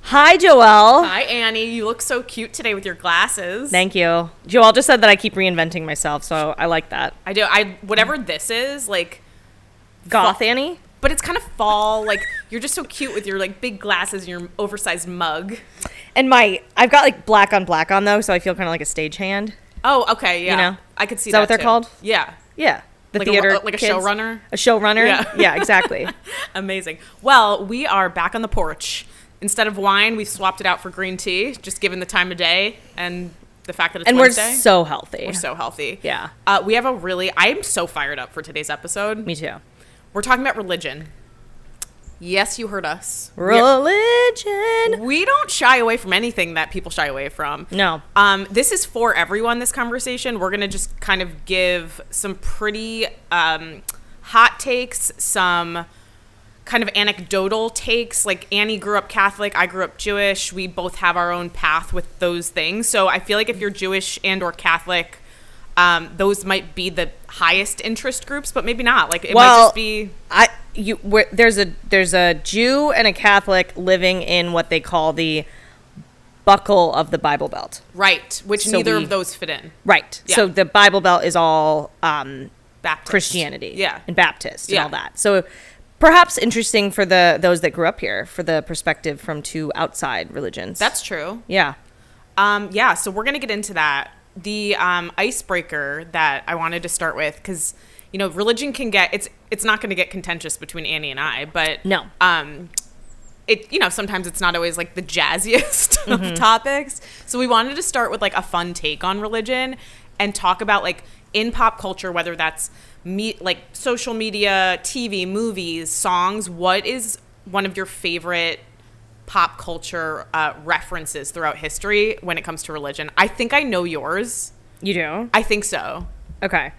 Hi, Joelle. Hi, Annie. You look so cute today with your glasses. Thank you. Joelle just said that I keep reinventing myself, so I like that. I do. Whatever this is, like... Goth Annie? But it's kind of fall. Like, you're just so cute with your, like, big glasses and your oversized mug. And I've got, like, black on, though, so I feel kind of like a stagehand. Oh, okay, yeah. You know? I could see Is that what they're too. called? Yeah. Yeah. The Like theater like a kids. showrunner? A showrunner? Yeah. Yeah, exactly. Amazing. Well, we are back on the porch. Instead of wine, we've swapped it out for green tea, just given the time of day and the fact that it's Wednesday. We're so healthy. We're so healthy. Yeah. We have I'm so fired up for today's episode. Me too. We're talking about religion. Yes, you heard us. Religion. We don't shy away from anything that people shy away from. No. This is for everyone, this conversation. We're going to just kind of give some pretty hot takes, some kind of anecdotal takes. Like, Annie grew up Catholic, I grew up Jewish. We both have our own path with those things. So I feel like if you're Jewish and or Catholic, those might be the highest interest groups, but maybe not. Like, it might just be... There's a Jew and a Catholic living in what they call the buckle of the Bible Belt. Right, which neither of those fit in. Right. Yeah. So the Bible Belt is all Baptist. Christianity. Yeah. And Baptist and all that. So perhaps interesting for those that grew up here, for the perspective from two outside religions. That's true. Yeah. So we're going to get into that. The icebreaker that I wanted to start with, because, you know, religion can get, it's not going to get contentious between Annie and I, but no. Sometimes it's not always like the jazziest of topics. So we wanted to start with like a fun take on religion and talk about, like, in pop culture, whether that's like social media, TV, movies, songs, what is one of your favorite pop culture references throughout history when it comes to religion? I think I know yours. You do? I think so. Okay.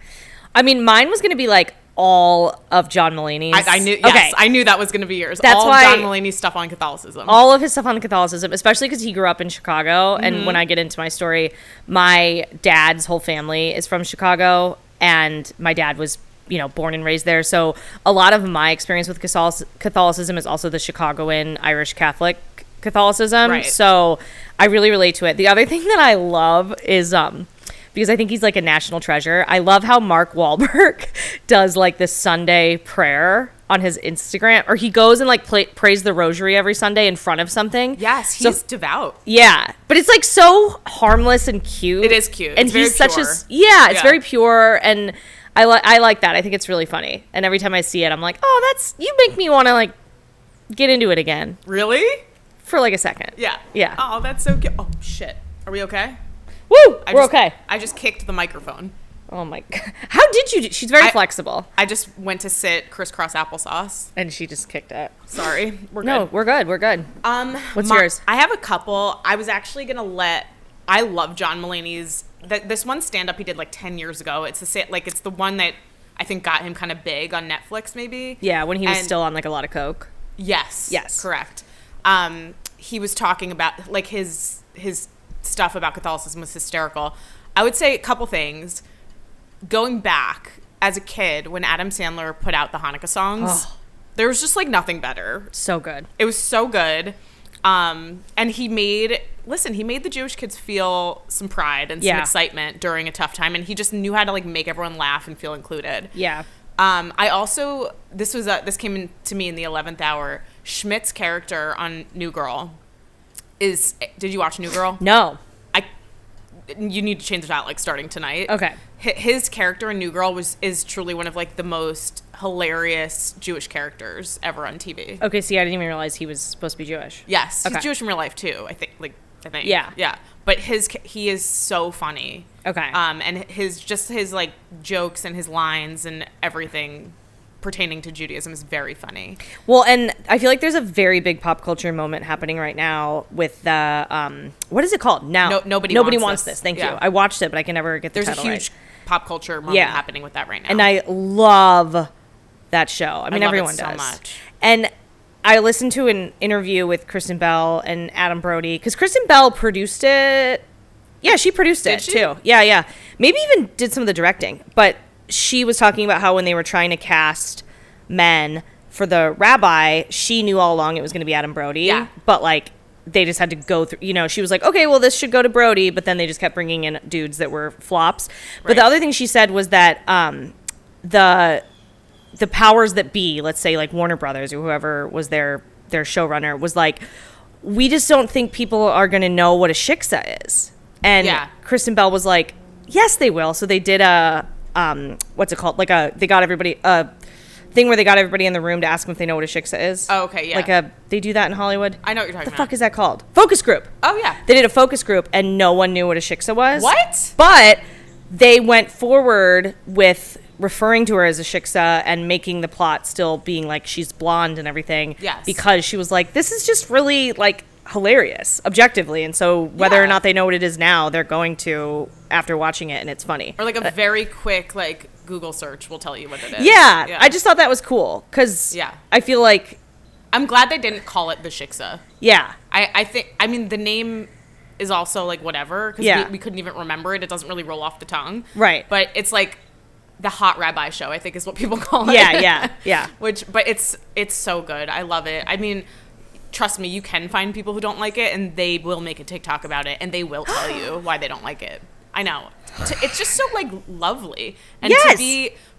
I mean, mine was going to be like all of John Mulaney's. I knew. Yes, okay. I knew that was going to be yours. That's all why of John Mulaney's stuff on Catholicism. All of his stuff on Catholicism, especially because he grew up in Chicago. And when I get into my story, my dad's whole family is from Chicago, and my dad was, born and raised there. So a lot of my experience with Catholicism is also the Chicagoan Irish Catholic Catholicism. Right. So I really relate to it. The other thing that I love is because I think he's like a national treasure, I love how Mark Wahlberg does like this Sunday prayer on his Instagram, or he goes and like prays the rosary every Sunday in front of something. Yes, he's devout. Yeah, but it's like so harmless and cute. It is cute. And it's he's very such pure. It's very pure, and I like that. I think it's really funny. And every time I see it, I'm like, oh, you make me want to like get into it again. Really? For like a second. Yeah. Yeah. Oh, that's so cute. Oh, shit. Are we okay? Woo! We're okay. I just kicked the microphone. Oh my God. How did you she's very flexible. I just went to sit crisscross applesauce. And she just kicked it. Sorry. We're good. No, we're good. We're good. What's yours? I have a couple. I was actually going to I love John Mulaney's, this one stand-up he did like 10 years ago. It's the one that I think got him kind of big on Netflix maybe. Yeah, when he was still on like a lot of coke. Yes. Correct. He was talking about like his stuff about Catholicism was hysterical. I would say a couple things. Going back as a kid, when Adam Sandler put out the Hanukkah songs, there was just like nothing better. So good. It was so good. And he made the Jewish kids feel some pride and some excitement during a tough time. And he just knew how to like make everyone laugh and feel included. Yeah. I also, this came to me in the 11th hour. Schmidt's character on New Girl did you watch New Girl? No. You need to change that like starting tonight. Okay. His character in New Girl is truly one of like the most hilarious Jewish characters ever on TV. Okay, see, I didn't even realize he was supposed to be Jewish. Yes, okay. He's Jewish in real life too. I think. Yeah. But he is so funny. Okay. And his like jokes and his lines and everything pertaining to Judaism is very funny. Well, and I feel like there's a very big pop culture moment happening right now with the what is it called now? Nobody wants this. Thank you. I watched it, but I can never get the title. There's a huge pop culture moment happening with that right now, and I love that show. I mean, everyone does so much. And I listened to an interview with Kristen Bell and Adam Brody because Kristen Bell produced it. Yeah, she produced it too. Yeah. Maybe even did some of the directing, but she was talking about how when they were trying to cast men for the rabbi, she knew all along it was going to be Adam Brody. Yeah. But like they just had to go through, she was like, okay, well, this should go to Brody, but then they just kept bringing in dudes that were flops. But the other thing she said was that the powers that be, let's say like Warner Brothers or whoever was their showrunner, was like, we just don't think people are going to know what a shiksa is. And Kristen Bell was like, yes, they will. So they did a, what's it called? Like they got everybody, thing where they got everybody in the room to ask them if they know what a shiksa is. Oh, okay, yeah. They do that in Hollywood. I know what you're talking about. The fuck is that called? Focus group. Oh, yeah. They did a focus group and no one knew what a shiksa was. What? But they went forward with referring to her as a shiksa and making the plot still being like she's blonde and everything. Yes. Because she was like, this is just really like hilarious, objectively. And so whether or not they know what it is now, they're going to after watching it, and it's funny. Or like a very quick like Google search will tell you what it is. Yeah. I just thought that was cool because I feel like I'm glad they didn't call it the shiksa. Yeah. I mean the name is also like whatever because we couldn't even remember it. It doesn't really roll off the tongue. Right. But it's like the hot rabbi show, I think is what people call it. Yeah. But it's so good. I love it. I mean, trust me, you can find people who don't like it and they will make a TikTok about it and they will tell you why they don't like it. I know. It's just so like lovely. And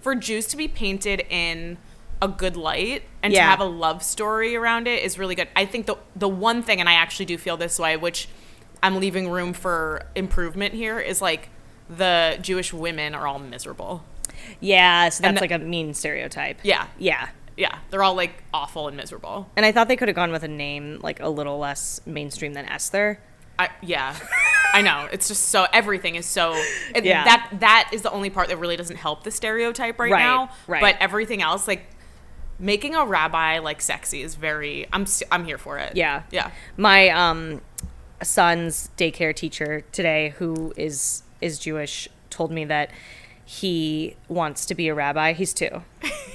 for Jews to be painted in a good light and to have a love story around it is really good. I think the one thing, and I actually do feel this way, which I'm leaving room for improvement here, is like the Jewish women are all miserable. Yeah, so that's like a mean stereotype. Yeah. Yeah. Yeah, they're all like awful and miserable. And I thought they could have gone with a name like a little less mainstream than Esther. I know. It's just so, everything is so, that is the only part that really doesn't help the stereotype right now. Right. But everything else, like making a rabbi like sexy is very, I'm here for it. Yeah. Yeah. My son's daycare teacher today, who is Jewish, told me that he wants to be a rabbi. He's 2.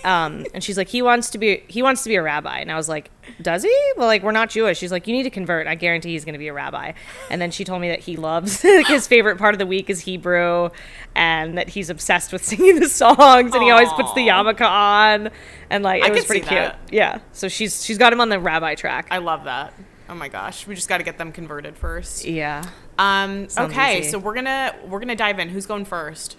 And she's like, he wants to be a rabbi. And I was like, does he? Well, like, we're not Jewish. She's like, you need to convert. I guarantee he's going to be a rabbi. And then she told me that he loves, like, his favorite part of the week is Hebrew, and that he's obsessed with singing the songs, and he always puts the yarmulke on. And like, it was pretty cute. That. Yeah. So she's got him on the rabbi track. I love that. Oh my gosh. We just got to get them converted first. Yeah. Okay. Easy. So we're going to dive in. Who's going first?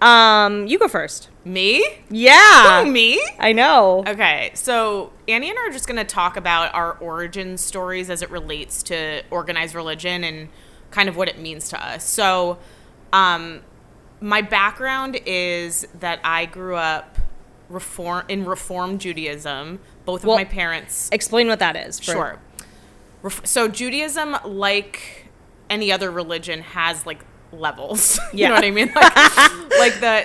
You go first. Me? Yeah. Who, me? I know. Okay, so Annie and I are just going to talk about our origin stories as it relates to organized religion and kind of what it means to us. So, my background is that I grew up in Reform Judaism. Both of my parents. Explain what that is. Sure. So Judaism, like any other religion, has like levels. You know what I mean?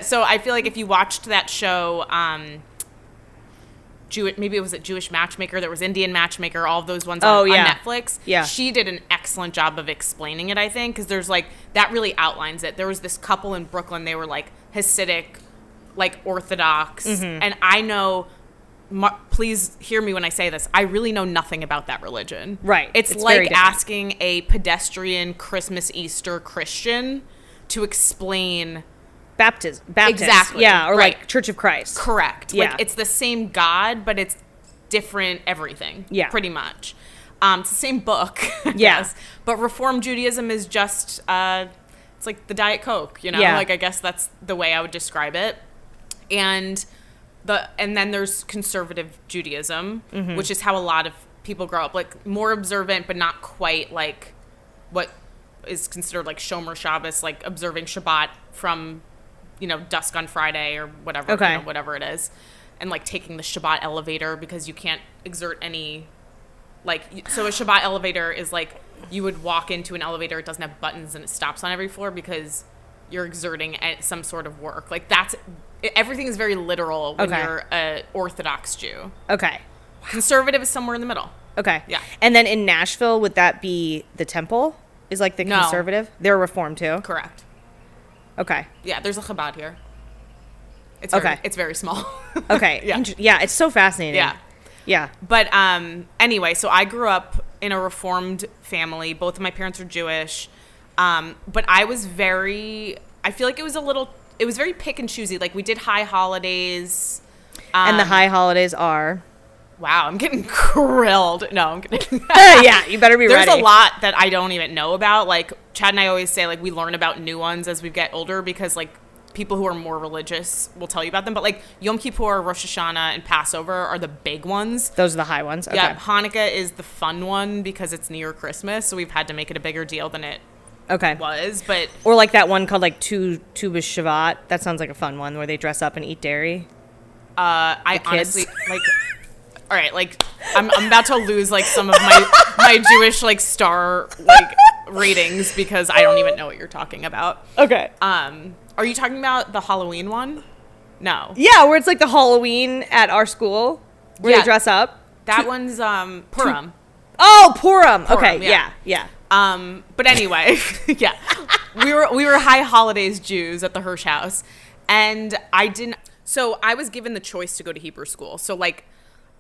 So I feel like if you watched that show, maybe it was a Jewish Matchmaker, there was Indian Matchmaker, all of those ones on Netflix. Yeah. She did an excellent job of explaining it, I think, because there's like, that really outlines it. There was this couple in Brooklyn, they were like Hasidic, like Orthodox, and I know, please hear me when I say this, I really know nothing about that religion. Right. It's like asking a pedestrian Christmas Easter Christian to explain Baptist. Exactly. Yeah, or like Church of Christ. Correct. Yeah. Like it's the same God, but it's different everything. Yeah. Pretty much. It's the same book. Yes. But Reform Judaism is just it's like the Diet Coke, you know? Yeah. Like I guess that's the way I would describe it. And then there's conservative Judaism, which is how a lot of people grow up, like more observant, but not quite like what is considered like Shomer Shabbos, like observing Shabbat from, dusk on Friday or whatever, whatever it is. And like taking the Shabbat elevator because you can't exert any, so a Shabbat elevator is like, you would walk into an elevator, it doesn't have buttons and it stops on every floor because you're exerting some sort of work. Like everything is very literal when you're an Orthodox Jew. Okay. Conservative is somewhere in the middle. Okay. Yeah. And then in Nashville, would that be the temple? Is like the conservative? They're Reformed too? Correct. Okay. Yeah, there's a Chabad here. It's very small. Okay. Yeah, it's so fascinating. Yeah. Yeah. But anyway, so I grew up in a Reformed family. Both of my parents are Jewish. But I feel like it was very pick and choosy. Like we did high holidays. And the high holidays are? Wow, I'm getting grilled. No, I'm kidding. Yeah, you better be ready. There's a lot that I don't even know about. Like, Chad and I always say, like, we learn about new ones as we get older because, like, people who are more religious will tell you about them. But, like, Yom Kippur, Rosh Hashanah, and Passover are the big ones. Those are the high ones? Okay. Yeah, Hanukkah is the fun one because it's near Christmas, so we've had to make it a bigger deal than it was. But or like that one called, like, Tu B'Shavat. That sounds like a fun one where they dress up and eat dairy. I honestly, like... All right, like, I'm about to lose, like, some of my Jewish, like, star, like, ratings because I don't even know what you're talking about. Okay. Are you talking about the Halloween one? No. Yeah, where it's, like, the Halloween at our school where they dress up. That one's, Purim. Oh, Purim. Okay, yeah. But anyway, yeah. We were high holidays Jews at the Hirsch house, and so I was given the choice to go to Hebrew school. So, like,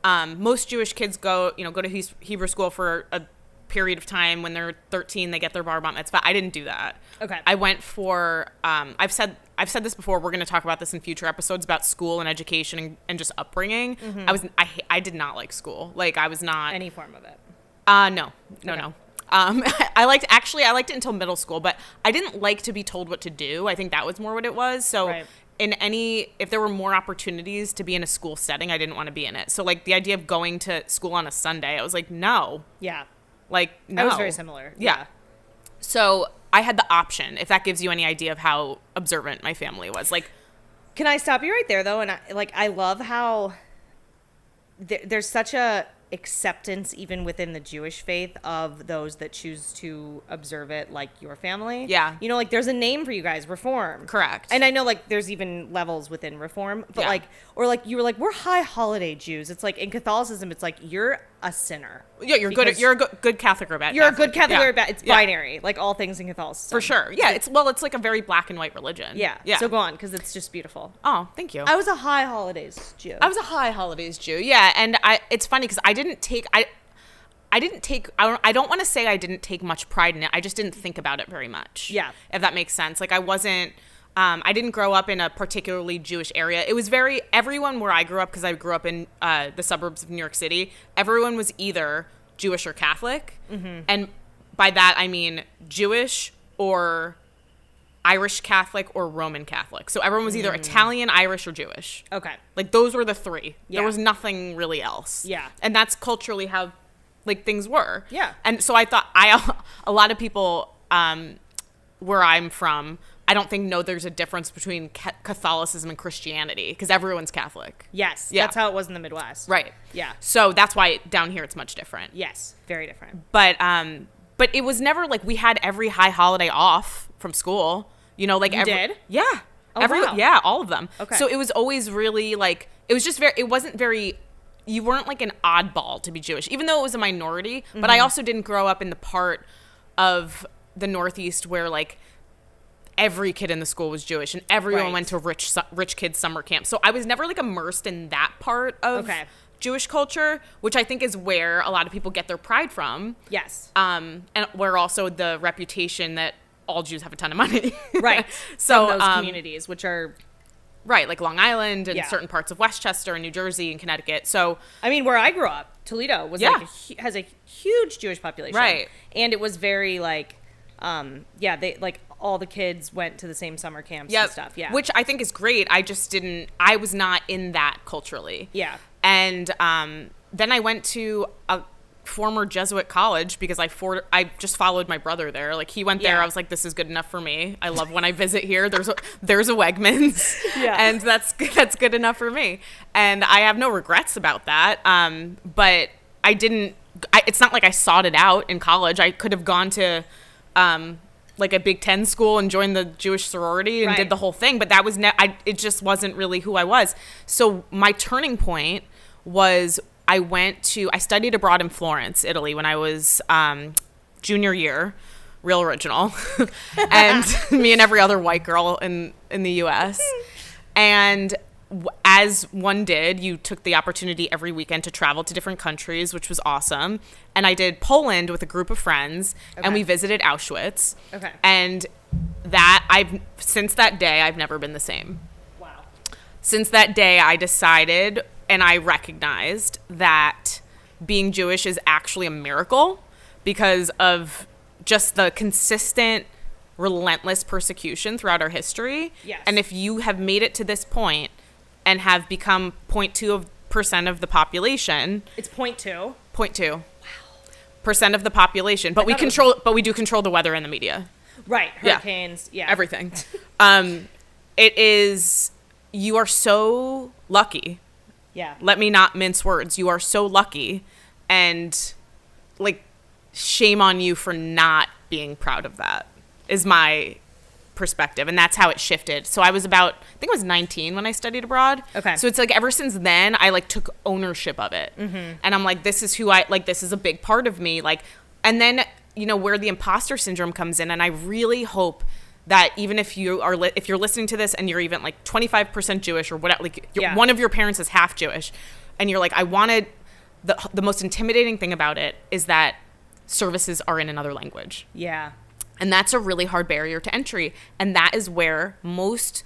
most Jewish kids go to Hebrew school for a period of time. When they're 13, they get their bar mitzvah. I didn't do that. Okay. I went for, I've said this before. We're going to talk about this in future episodes about school and education and just upbringing. Mm-hmm. I did not like school. Like, I was not. Any form of it. No. I liked it until middle school, but I didn't like to be told what to do. I think that was more what it was. So right. If there were more opportunities to be in a school setting, I didn't want to be in it. So, like, the idea of going to school on a Sunday, I was like, no. Yeah. Like, no. I was very similar. Yeah. So I had the option, if that gives you any idea of how observant my family was. Like, can I stop you right there, though? And I love how there's such a acceptance even within the Jewish faith of those that choose to observe it, like your family. Yeah. You know, like, there's a name for you guys, Reform. Correct. And I know, like, there's even levels within Reform, but Yeah. like, or like you were like, we're high holiday Jews. It's like in Catholicism, it's like you're a sinner. Yeah, you're a good Catholic or bad You're Catholic. a good Catholic or bad. It's Yeah. binary, like all things in Catholicism. For sure. Yeah, it's like a very black and white religion. Yeah. Yeah. So go on, because it's just beautiful. Oh, thank you. I was a high holidays Jew. I was a high holidays Jew. Yeah, and it's funny because I don't want to say I didn't take much pride in it. I just didn't think about it very much. Yeah. If that makes sense. Like, I didn't grow up in a particularly Jewish area. It was everyone where I grew up, because I grew up in the suburbs of New York City, everyone was either Jewish or Catholic. Mm-hmm. And by that, I mean Jewish or Irish Catholic or Roman Catholic. So everyone was either Italian, Irish, or Jewish. Okay. Like, those were the three. Yeah. There was nothing really else. Yeah. And that's culturally how, like, things were. Yeah. And so I thought a lot of people where I'm from, I don't think know there's a difference between Catholicism and Christianity, because everyone's Catholic. Yes. Yeah. That's how it was in the Midwest. Right. Yeah. So that's why down here it's much different. Yes. Very different. But it was never like we had every high holiday off from school. You know, like you did? Yeah. Oh, wow. Yeah, all of them. Okay. So it was always really like, it wasn't very, you weren't like an oddball to be Jewish, even though it was a minority. Mm-hmm. But I also didn't grow up in the part of the Northeast where, like, every kid in the school was Jewish and everyone went to rich kids summer camp. So I was never, like, immersed in that part of Jewish culture, which I think is where a lot of people get their pride from. Yes. And where also the reputation that all Jews have a ton of money. Right. So from those communities, which are... Right, like Long Island and certain parts of Westchester and New Jersey and Connecticut. So, I mean, where I grew up, Toledo was has a huge Jewish population. Right. And it was very like, they like all the kids went to the same summer camps and stuff. Yeah. Which I think is great. I was not in that culturally. Yeah. And then I went to a former Jesuit college because I just followed my brother there. Like, he went there. I was like, this is good enough for me. I love when I visit here. There's a Wegmans. Yeah. And that's good enough for me. And I have no regrets about that. But it's not like I sought it out in college. I could have gone to like a Big Ten school and joined the Jewish sorority and did the whole thing. But that was it just wasn't really who I was. So my turning point was I studied abroad in Florence, Italy, when I was junior year, real original, and me and every other white girl in the U.S. And as one did, you took the opportunity every weekend to travel to different countries, which was awesome. And I did Poland with a group of friends, and we visited Auschwitz. Okay. And since that day, I've never been the same. Wow. Since that day, I decided and I recognized that being Jewish is actually a miracle because of just the consistent, relentless persecution throughout our history. Yes. And if you have made it to this point and have become 0.2% of the population. It's 0.2. 0.2. Wow. Percent of the population. But we do control the weather and the media. Right. Hurricanes. Yeah. Everything. You are so lucky. Yeah. Let me not mince words. You are so lucky, and like, shame on you for not being proud of that is my perspective. And that's how it shifted. So I think I was 19 when I studied abroad. Okay. So it's like ever since then I like took ownership of it. Mm-hmm. And I'm like, this is who this is a big part of me. Like, and then, where the imposter syndrome comes in. And I really hope that even if you are, if you're listening to this and you're even like 25% Jewish or whatever, like one of your parents is half Jewish, and you're like, I wanted the most intimidating thing about it is that services are in another language. Yeah. And that's a really hard barrier to entry. And that is where most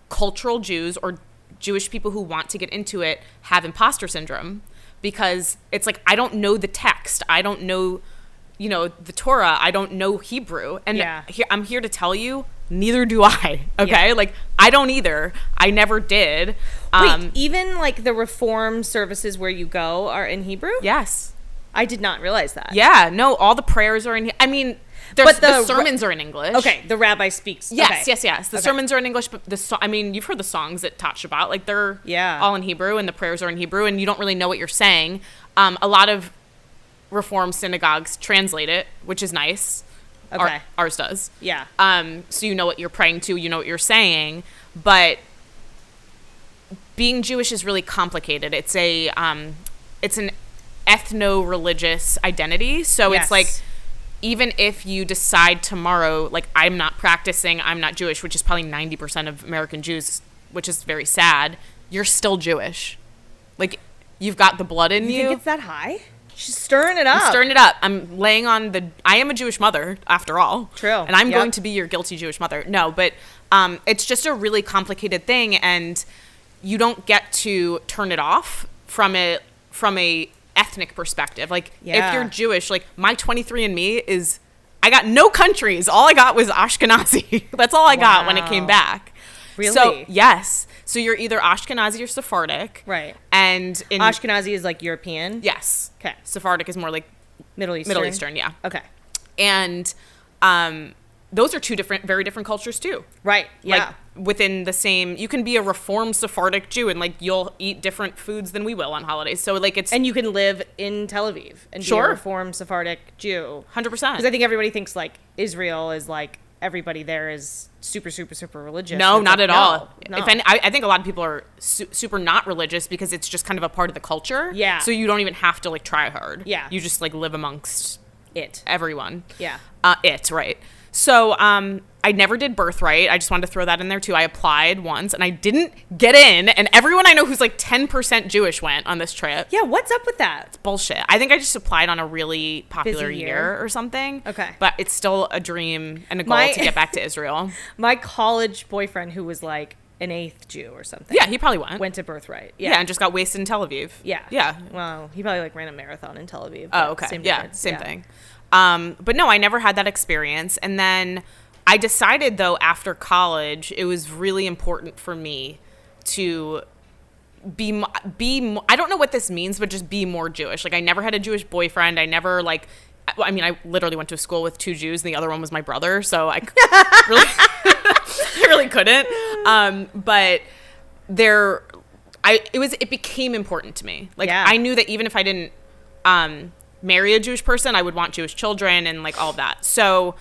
cultural Jews or Jewish people who want to get into it have imposter syndrome, because it's like, I don't know the text. I don't know, the Torah. I don't know Hebrew. And I'm here to tell you, neither do I. Okay. Yeah. Like, I don't either. I never did. Wait, even like the Reform services where you go are in Hebrew? Yes. I did not realize that. Yeah. No, all the prayers are in, but the sermons are in English. Okay, the rabbi speaks. Yes, okay. yes. The sermons are in English, but you've heard the songs at Tot Shabbat. Like, they're all in Hebrew, and the prayers are in Hebrew, and you don't really know what you're saying. A lot of Reform synagogues translate it, which is nice. Okay. Ours does. Yeah. So you know what you're praying to, you know what you're saying, but being Jewish is really complicated. It's an ethno-religious identity. So It's like, even if you decide tomorrow, like, I'm not practicing, I'm not Jewish, which is probably 90% of American Jews, which is very sad, you're still Jewish. Like, you've got the blood in you. You think it's that high? She's stirring it up. I'm stirring it up. I'm laying on I am a Jewish mother, after all. True. And I'm going to be your guilty Jewish mother. No, but it's just a really complicated thing, and you don't get to turn it off from a ethnic perspective. Like, if you're Jewish, like, my 23andMe is, I got no countries. All I got was Ashkenazi. That's all I got when it came back. Really? So, yes. So you're either Ashkenazi or Sephardic. Right. And Ashkenazi is like European? Yes. Okay. Sephardic is more like Middle Eastern, yeah. Okay. And those are two very different cultures too. Right. Yeah. Like, within the same, you can be a Reformed Sephardic Jew and like you'll eat different foods than we will on holidays. So like and you can live in Tel Aviv and be a Reformed Sephardic Jew. 100%. Because I think everybody thinks like Israel is like, everybody there is super, super, super religious. No, not at all. No. I think a lot of people are super not religious because it's just kind of a part of the culture. Yeah. So you don't even have to like try hard. Yeah. You just like live amongst everyone. Yeah. Right. So I never did birthright. I just wanted to throw that in there too. I applied once and I didn't get in, and everyone I know who's like 10% Jewish went on this trip. Yeah, what's up with that? It's bullshit. I think I just applied on a really popular year or something. Okay. But it's still a dream and a goal to get back to Israel. My college boyfriend, who was like an 8th Jew or something. Yeah, he probably went to birthright. Yeah, and just got wasted in Tel Aviv. Yeah. Yeah. Well, he probably like ran a marathon in Tel Aviv. Oh, okay. Same thing. But no, I never had that experience. And then I decided, though, after college, it was really important for me to be I don't know what this means, but just be more Jewish. Like, I never had a Jewish boyfriend. I never, like, I mean, I literally went to school with 2 Jews, and the other one was my brother, so I really, I really couldn't. But it became important to me. Like, I knew that even if I didn't marry a Jewish person, I would want Jewish children and like all of that. So,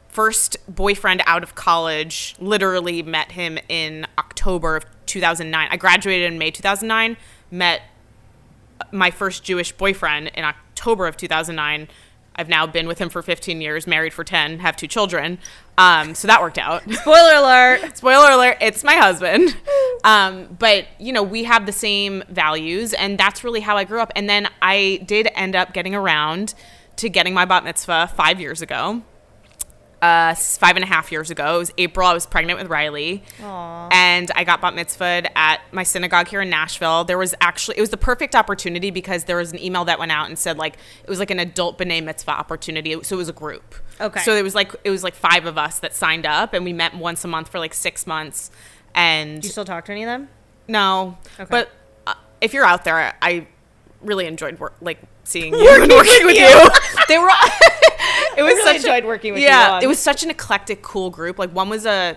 first boyfriend out of college, literally met him in October of 2009. I graduated in May 2009, met my first Jewish boyfriend in October of 2009. I've now been with him for 15 years, married for 10, have 2 children. So that worked out. Spoiler alert. Spoiler alert. It's my husband. But, we have the same values, and that's really how I grew up. And then I did end up getting around to getting my bat mitzvah 5 years ago. 5.5 years ago. It was April. I was pregnant with Riley. Aww. And I got bat mitzvahed at my synagogue here in Nashville. It was the perfect opportunity because there was an email that went out and said like it was like an adult b'nai mitzvah opportunity. So it was a group. Okay. So it was like 5 of us that signed up, and we met once a month for like 6 months. And do you still talk to any of them? No. Okay. But if you're out there, I really enjoyed seeing you and working with you. They were. It was really enjoyed working with you. Yeah, it was such an eclectic, cool group. Like one was a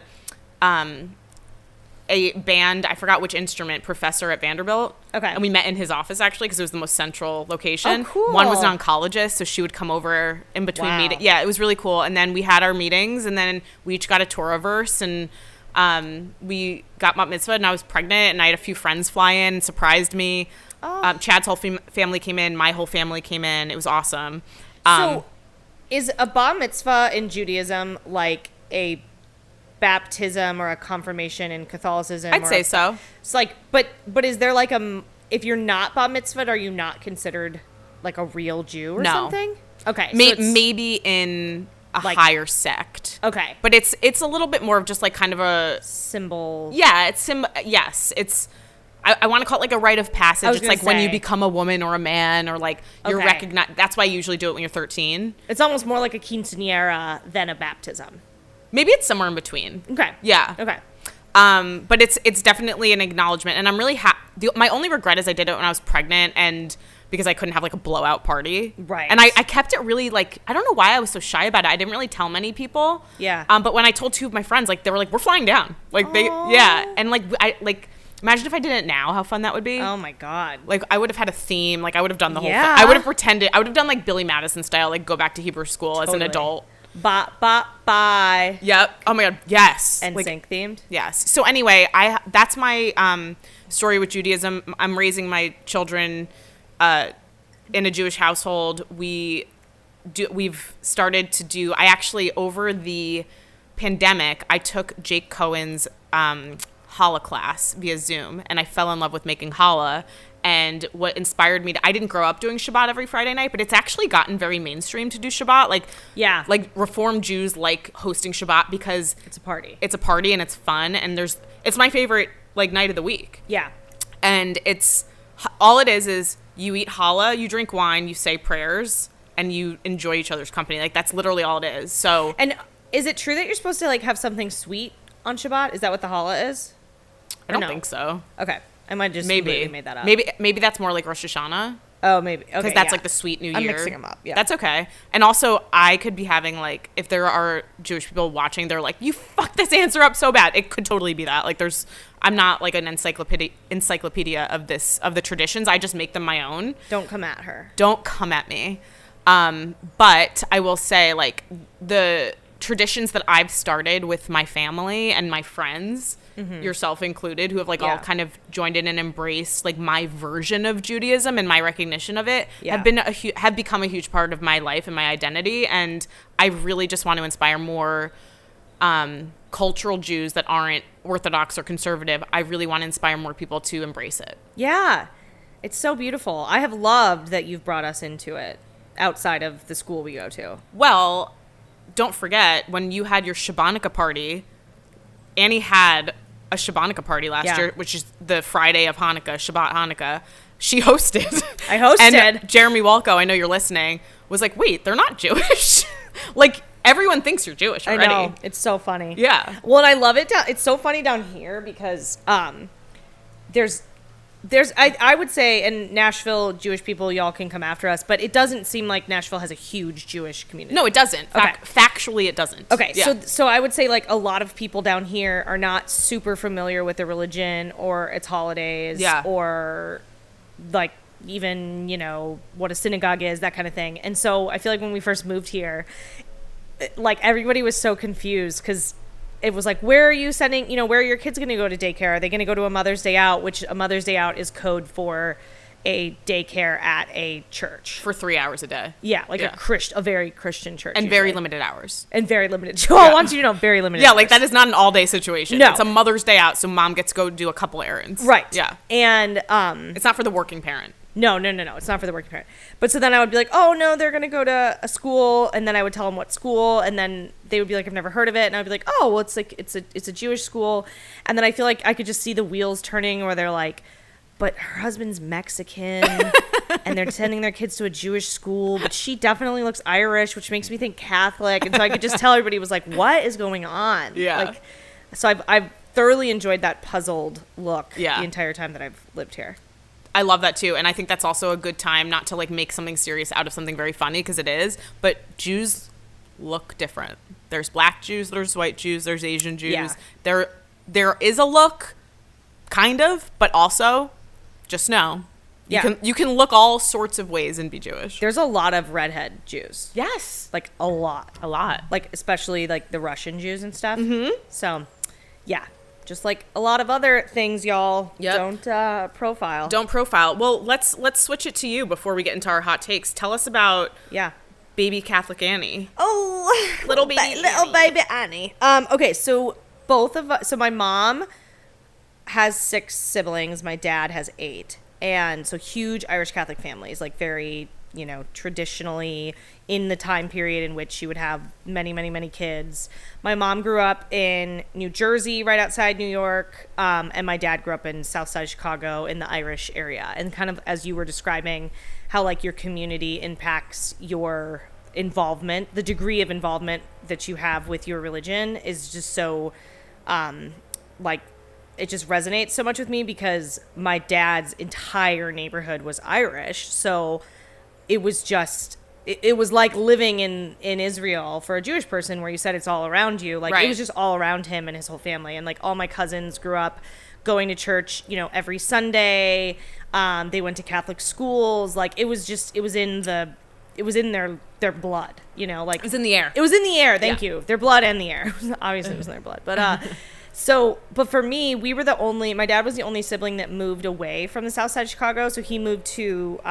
band, I forgot which instrument, professor at Vanderbilt. Okay. And we met in his office actually because it was the most central location. Oh, cool. One was an oncologist, so she would come over in between Wow. meetings. Yeah, it was really cool. And then we had our meetings, and then we each got a Torahverse, and we got bat mitzvah, and I was pregnant, and I had a few friends fly in, surprised me. Oh. Chad's whole family came in, my whole family came in. It was awesome. So, is a bar mitzvah in Judaism like a baptism or a confirmation in Catholicism? I'd say so. It's like, but is there like if you're not bar mitzvahed, are you not considered like a real Jew or No. something? Okay, Maybe in a higher sect. Okay, But it's a little bit more of just like kind of a symbol. yeah. Yes, it's. I want to call it like a rite of passage. It's like when you become a woman or a man, or like you're Okay. recognized. That's why I usually do it when you're 13. It's almost more like a quinceañera than a baptism. Maybe it's somewhere in between. Okay. Yeah. Okay. But it's definitely an acknowledgement, and I'm really happy. My only regret is I did it when I was pregnant, and because I couldn't have like a blowout party. Right. And I kept it really like, I don't know why I was so shy about it. I didn't really tell many people. Yeah. But when I told 2 of my friends, like they were like, we're flying down. Like Aww. yeah. And like imagine if I did it now, how fun that would be. Oh my God. Like I would have had a theme. Like I would have done the whole Yeah. thing. I would have pretended. I would have done like Billy Madison style, like go back to Hebrew school as an Totally. adult. Bye. Yep. Oh my God. Yes. And like, sync themed. yes. So anyway, that's my story with Judaism. I'm raising my children in a Jewish household. We've started to do. I actually over the pandemic, I took Jake Cohen's challah class via Zoom, and I fell in love with making challah. And what inspired me I didn't grow up doing Shabbat every Friday night, but it's actually gotten very mainstream to do Shabbat. Like, Yeah. like Reformed Jews like hosting Shabbat because It's a party. it's a party and it's fun, and it's my favorite like night of the week. Yeah. And it's all it is you eat challah, you drink wine, you say prayers, and you enjoy each other's company. Like that's literally all it is. So And is it true that you're supposed to like have something sweet on Shabbat? Is that what the challah is? I don't no? think so. Okay. I might just completely made that up. Maybe that's more like Rosh Hashanah. Oh, maybe. Okay. Because that's like the sweet New Year. I'm mixing them up. Yeah. That's okay. And also, I could be having like, if there are Jewish people watching, they're like, you fucked this answer up so bad. It could totally be that. Like, I'm not like an encyclopedia of the traditions. I just make them my own. Don't come at her. Don't come at me. But I will say, like, the traditions that I've started with my family and my friends, yourself included, who have like all Yeah. kind of joined in and embraced like my version of Judaism and my recognition of it, Yeah. have become a huge part of my life and my identity. And I really just want to inspire more cultural Jews that aren't Orthodox or conservative. I really want to inspire more people to embrace it. Yeah. It's so beautiful. I have loved that you've brought us into it outside of the school we go to. Well, don't forget, when you had your Shabbanika party, Annie had a Shabbanika party last year, which is the Friday of Hanukkah, Shabbat Hanukkah. She hosted. I hosted. And Jeremy Walko, I know you're listening, was like, wait, they're not Jewish. Like, everyone thinks you're Jewish already. I know. It's so funny. Yeah. Well, and I love it. It's so funny down here because I would say in Nashville, Jewish people, y'all can come after us, but it doesn't seem like Nashville has a huge Jewish community. No, it doesn't. Okay. Factually, it doesn't. Okay, Yeah. so I would say like a lot of people down here are not super familiar with the religion or its holidays, Yeah. or like even, what a synagogue is, that kind of thing. And so I feel like when we first moved here, like everybody was so confused because it was like, where are you sending, where are your kids going to go to daycare? Are they going to go to a Mother's Day Out, which a Mother's Day Out is code for a daycare at a church. For 3 hours a day. Yeah, like a very Christian church. And usually. very limited hours. And very limited. Oh, I want you to know, very limited Yeah, hours. like that is not an all-day situation. No. It's a Mother's Day Out, so mom gets to go do a couple errands. Right. Yeah. And It's not for the working parent. No. It's not for the working parent. But so then I would be like, oh, no, they're going to go to a school. And then I would tell them what school. And then they would be like, I've never heard of it. And I'd be like, oh, well, it's a Jewish school. And then I feel like I could just see the wheels turning where they're like, but her husband's Mexican and they're sending their kids to a Jewish school. But she definitely looks Irish, which makes me think Catholic. And so I could just tell everybody was like, what is going on? Yeah. Like, so I've thoroughly enjoyed that puzzled look Yeah. the entire time that I've lived here. I love that too. And I think that's also a good time not to like make something serious out of something very funny, because it is. But Jews look different. There's black Jews, there's white Jews, there's Asian Jews. Yeah. There is a look, kind of, but also just know. You can look all sorts of ways and be Jewish. There's a lot of redhead Jews. Yes. Like a lot. Like especially like the Russian Jews and stuff. Mm-hmm. So yeah. Just like a lot of other things, y'all. Yep. Don't profile. Don't profile. Well, let's switch it to you before we get into our hot takes. Tell us about baby Catholic Annie. Oh, little baby Annie. Okay, so so my mom has 6 siblings. My dad has 8, and so huge Irish Catholic families, like very, traditionally in the time period in which she would have many, many, many kids. My mom grew up in New Jersey, right outside New York, and my dad grew up in Southside Chicago in the Irish area. And kind of as you were describing how like your community impacts your involvement, the degree of involvement that you have with your religion is just so like it just resonates so much with me, because my dad's entire neighborhood was Irish. So it was just, it was like living in Israel for a Jewish person, where you said it's all around you. Like It was just all around him and his whole family. And like all my cousins grew up going to church, every Sunday. They went to Catholic schools. Like it was in their blood, like it was in the air. It was in the air. Thank you. Their blood and the air. Obviously it was in their blood. But, but for me, my dad was the only sibling that moved away from the South Side of Chicago. So he moved to,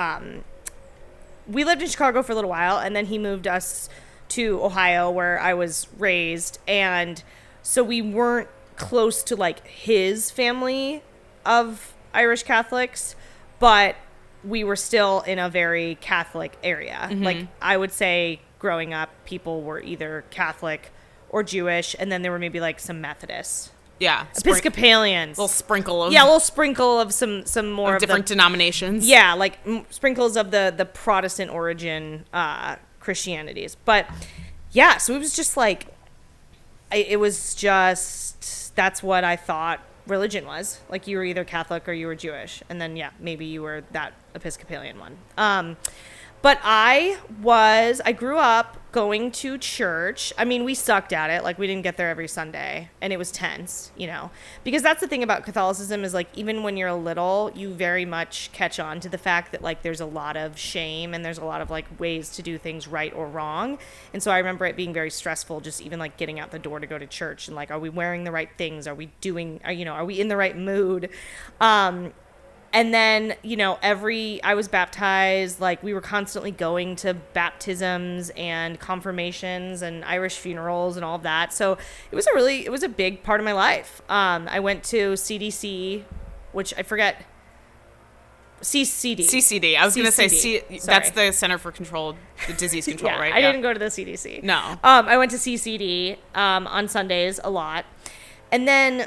we lived in Chicago for a little while, and then he moved us to Ohio, where I was raised. And so we weren't close to like his family of Irish Catholics, but we were still in a very Catholic area. Mm-hmm. Like I would say growing up, people were either Catholic or Jewish, and then there were maybe like some Methodists. Yeah. Episcopalians. A little sprinkle of some more of different denominations. Yeah, like sprinkles of the Protestant origin Christianities. But yeah, so it was just like, that's what I thought religion was. Like you were either Catholic or you were Jewish. And then, maybe you were that Episcopalian one. But I grew up going to church. I mean, we sucked at it. Like we didn't get there every Sunday, and it was tense, because that's the thing about Catholicism is like, even when you're little, you very much catch on to the fact that like there's a lot of shame and there's a lot of like ways to do things right or wrong. And so I remember it being very stressful, just even like getting out the door to go to church, and like, are we wearing the right things? Are we in the right mood? And then, I was baptized, like we were constantly going to baptisms and confirmations and Irish funerals and all of that. So it was a big part of my life. I went to CDC, which I forget. CCD. I was going to say, that's the Center for Disease Control, right? I didn't go to the CDC. No. I went to CCD on Sundays a lot. And then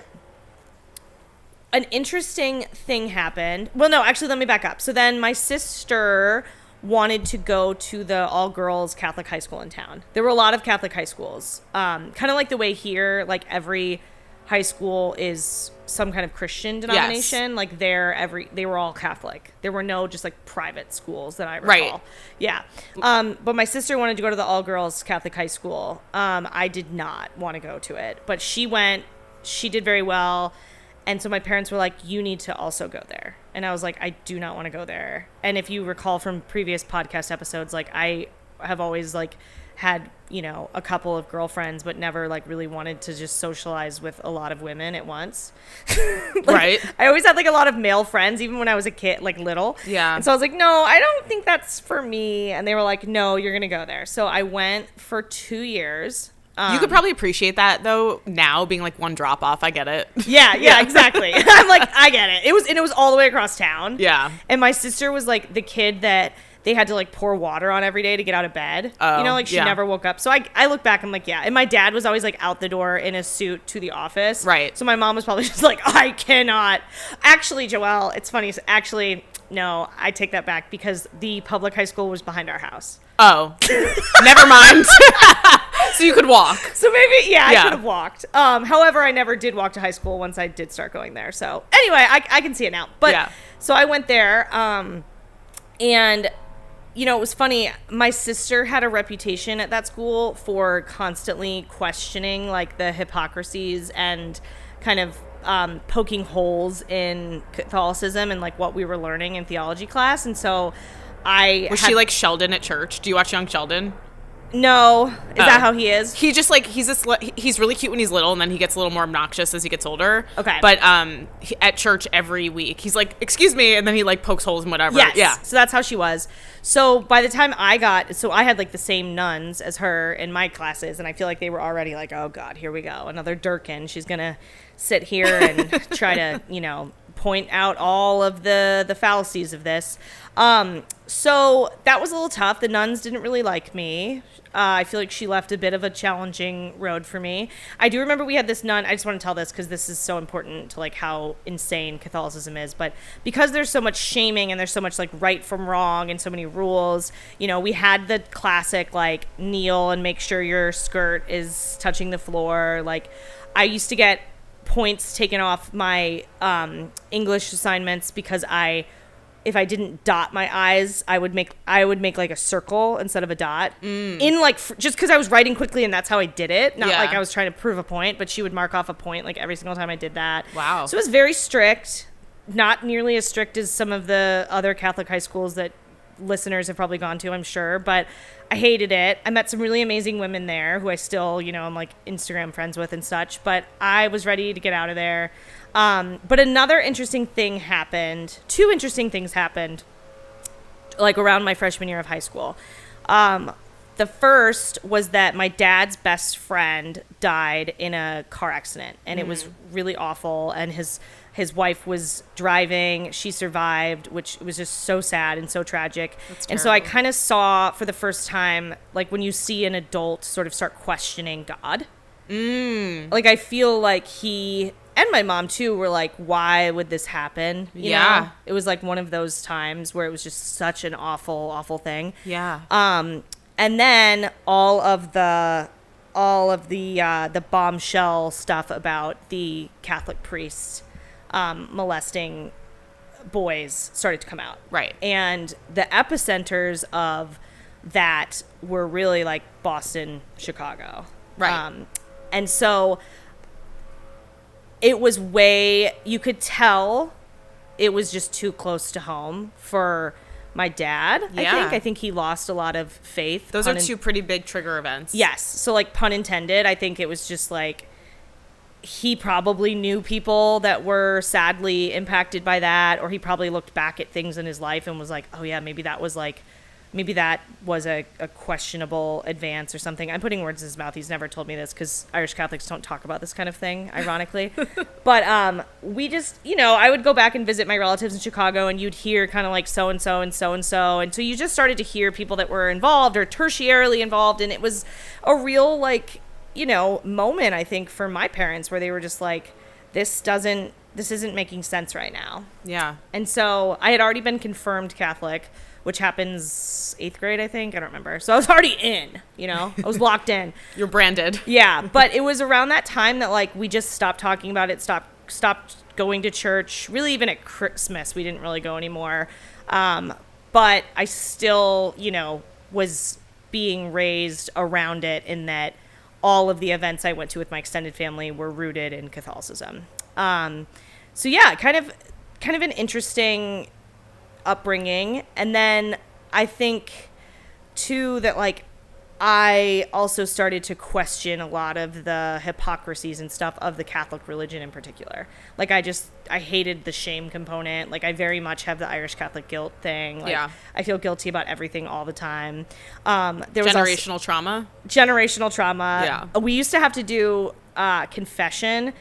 an interesting thing happened. Well, no, actually, let me back up. So then my sister wanted to go to the all-girls Catholic high school in town. There were a lot of Catholic high schools. Kind of like the way here, like every high school is some kind of Christian denomination. Yes. Like they were all Catholic. There were no just like private schools that I recall. Right. Yeah. But my sister wanted to go to the all-girls Catholic high school. I did not want to go to it, but she went. She did very well. And so my parents were like, you need to also go there. And I was like, I do not want to go there. And if you recall from previous podcast episodes, like I have always like had, a couple of girlfriends, but never like really wanted to just socialize with a lot of women at once. Right. I always had like a lot of male friends, even when I was a kid, like little. Yeah. And so I was like, no, I don't think that's for me. And they were like, no, you're going to go there. So I went for 2 years. You could probably appreciate that though now, being like one drop off. I get it. Yeah, exactly. I'm like, I get it. It was all the way across town. Yeah. And my sister was like the kid that they had to like pour water on every day to get out of bed. Oh, you know, like she never woke up. So I look back, I'm like, yeah. And my dad was always like out the door in a suit to the office. Right. So my mom was probably just like, I cannot. Actually, Joelle, it's funny. Actually, no, I take that back because the public high school was behind our house. Oh, never mind. So you could walk. So maybe, I could have walked. However, I never did walk to high school once I did start going there. So anyway, I can see it now. But so I went there, and you know, it was funny. My sister had a reputation at that school for constantly questioning like the hypocrisies and kind of poking holes in Catholicism and like what we were learning in theology class. And so was she like Sheldon at church? Do you watch Young Sheldon? No. Is that how he is? He just like he's really cute when he's little, and then he gets a little more obnoxious as he gets older. Okay. But at church every week, he's like, "Excuse me," and then he like pokes holes and whatever. Yes. Yeah. So that's how she was. So by the time I had like the same nuns as her in my classes, and I feel like they were already like, "Oh God, here we go, another Durkin. She's gonna sit here and try to, you know, point out all of the fallacies of this." So that was a little tough. The nuns didn't really like me. I feel like she left a bit of a challenging road for me. I do remember we had this nun. I just want to tell this because this is so important to like how insane Catholicism is. But because there's so much shaming and there's so much like right from wrong and so many rules, you know, we had the classic like kneel and make sure your skirt is touching the floor. Like I used to get points taken off my English assignments because if I didn't dot my I's, I would make like a circle instead of a dot. In like just because I was writing quickly and that's how I did it. Not like I was trying to prove a point, but she would mark off a point like every single time I did that. Wow. So it was very strict, not nearly as strict as some of the other Catholic high schools that listeners have probably gone to, I'm sure, but I hated it. I met some really amazing women there who I still, you know, I'm like Instagram friends with and such, but I was ready to get out of there. But another interesting thing happened. Two interesting things happened like around my freshman year of high school. The first was that my dad's best friend died in a car accident, and it was really awful. And his wife was driving. She survived, which was just so sad and so tragic. And so I kind of saw for the first time, like when you see an adult sort of start questioning God. Like I feel like he and my mom too were like, why would this happen? You know? It was like one of those times where it was just such an awful, awful thing. Yeah. And then all of the bombshell stuff about the Catholic priests molesting boys started to come out. Right. And the epicenters of that were really like Boston, Chicago. Right. And so it was you could tell it was just too close to home for my dad. Yeah. I think he lost a lot of faith. Those are two pretty big trigger events. Yes. So like pun intended, I think it was just like he probably knew people that were sadly impacted by that, or he probably looked back at things in his life and was like, oh yeah, maybe that was a questionable advance or something. I'm putting words in his mouth. He's never told me this because Irish Catholics don't talk about this kind of thing, ironically. But we just, you know, I would go back and visit my relatives in Chicago, and you'd hear kind of like so-and-so and so-and-so. And so you just started to hear people that were involved or tertiarily involved. And it was a real, like, you know, moment, I think, for my parents where they were just like, this isn't making sense right now. Yeah. And so I had already been confirmed Catholic, which happens 8th grade, I think. I don't remember. So I was already in, you know, I was locked in. You're branded. Yeah. But it was around that time that like we just stopped talking about it, stopped going to church. Really, even at Christmas, we didn't really go anymore. But I still, you know, was being raised around it in that all of the events I went to with my extended family were rooted in Catholicism. So yeah, kind of an interesting upbringing. And then I think too that like I also started to question a lot of the hypocrisies and stuff of the Catholic religion in particular. Like, I hated the shame component. Like, I very much have the Irish Catholic guilt thing. Like, Yeah. I feel guilty about everything all the time. Generational trauma. Generational trauma. Yeah. We used to have to do confession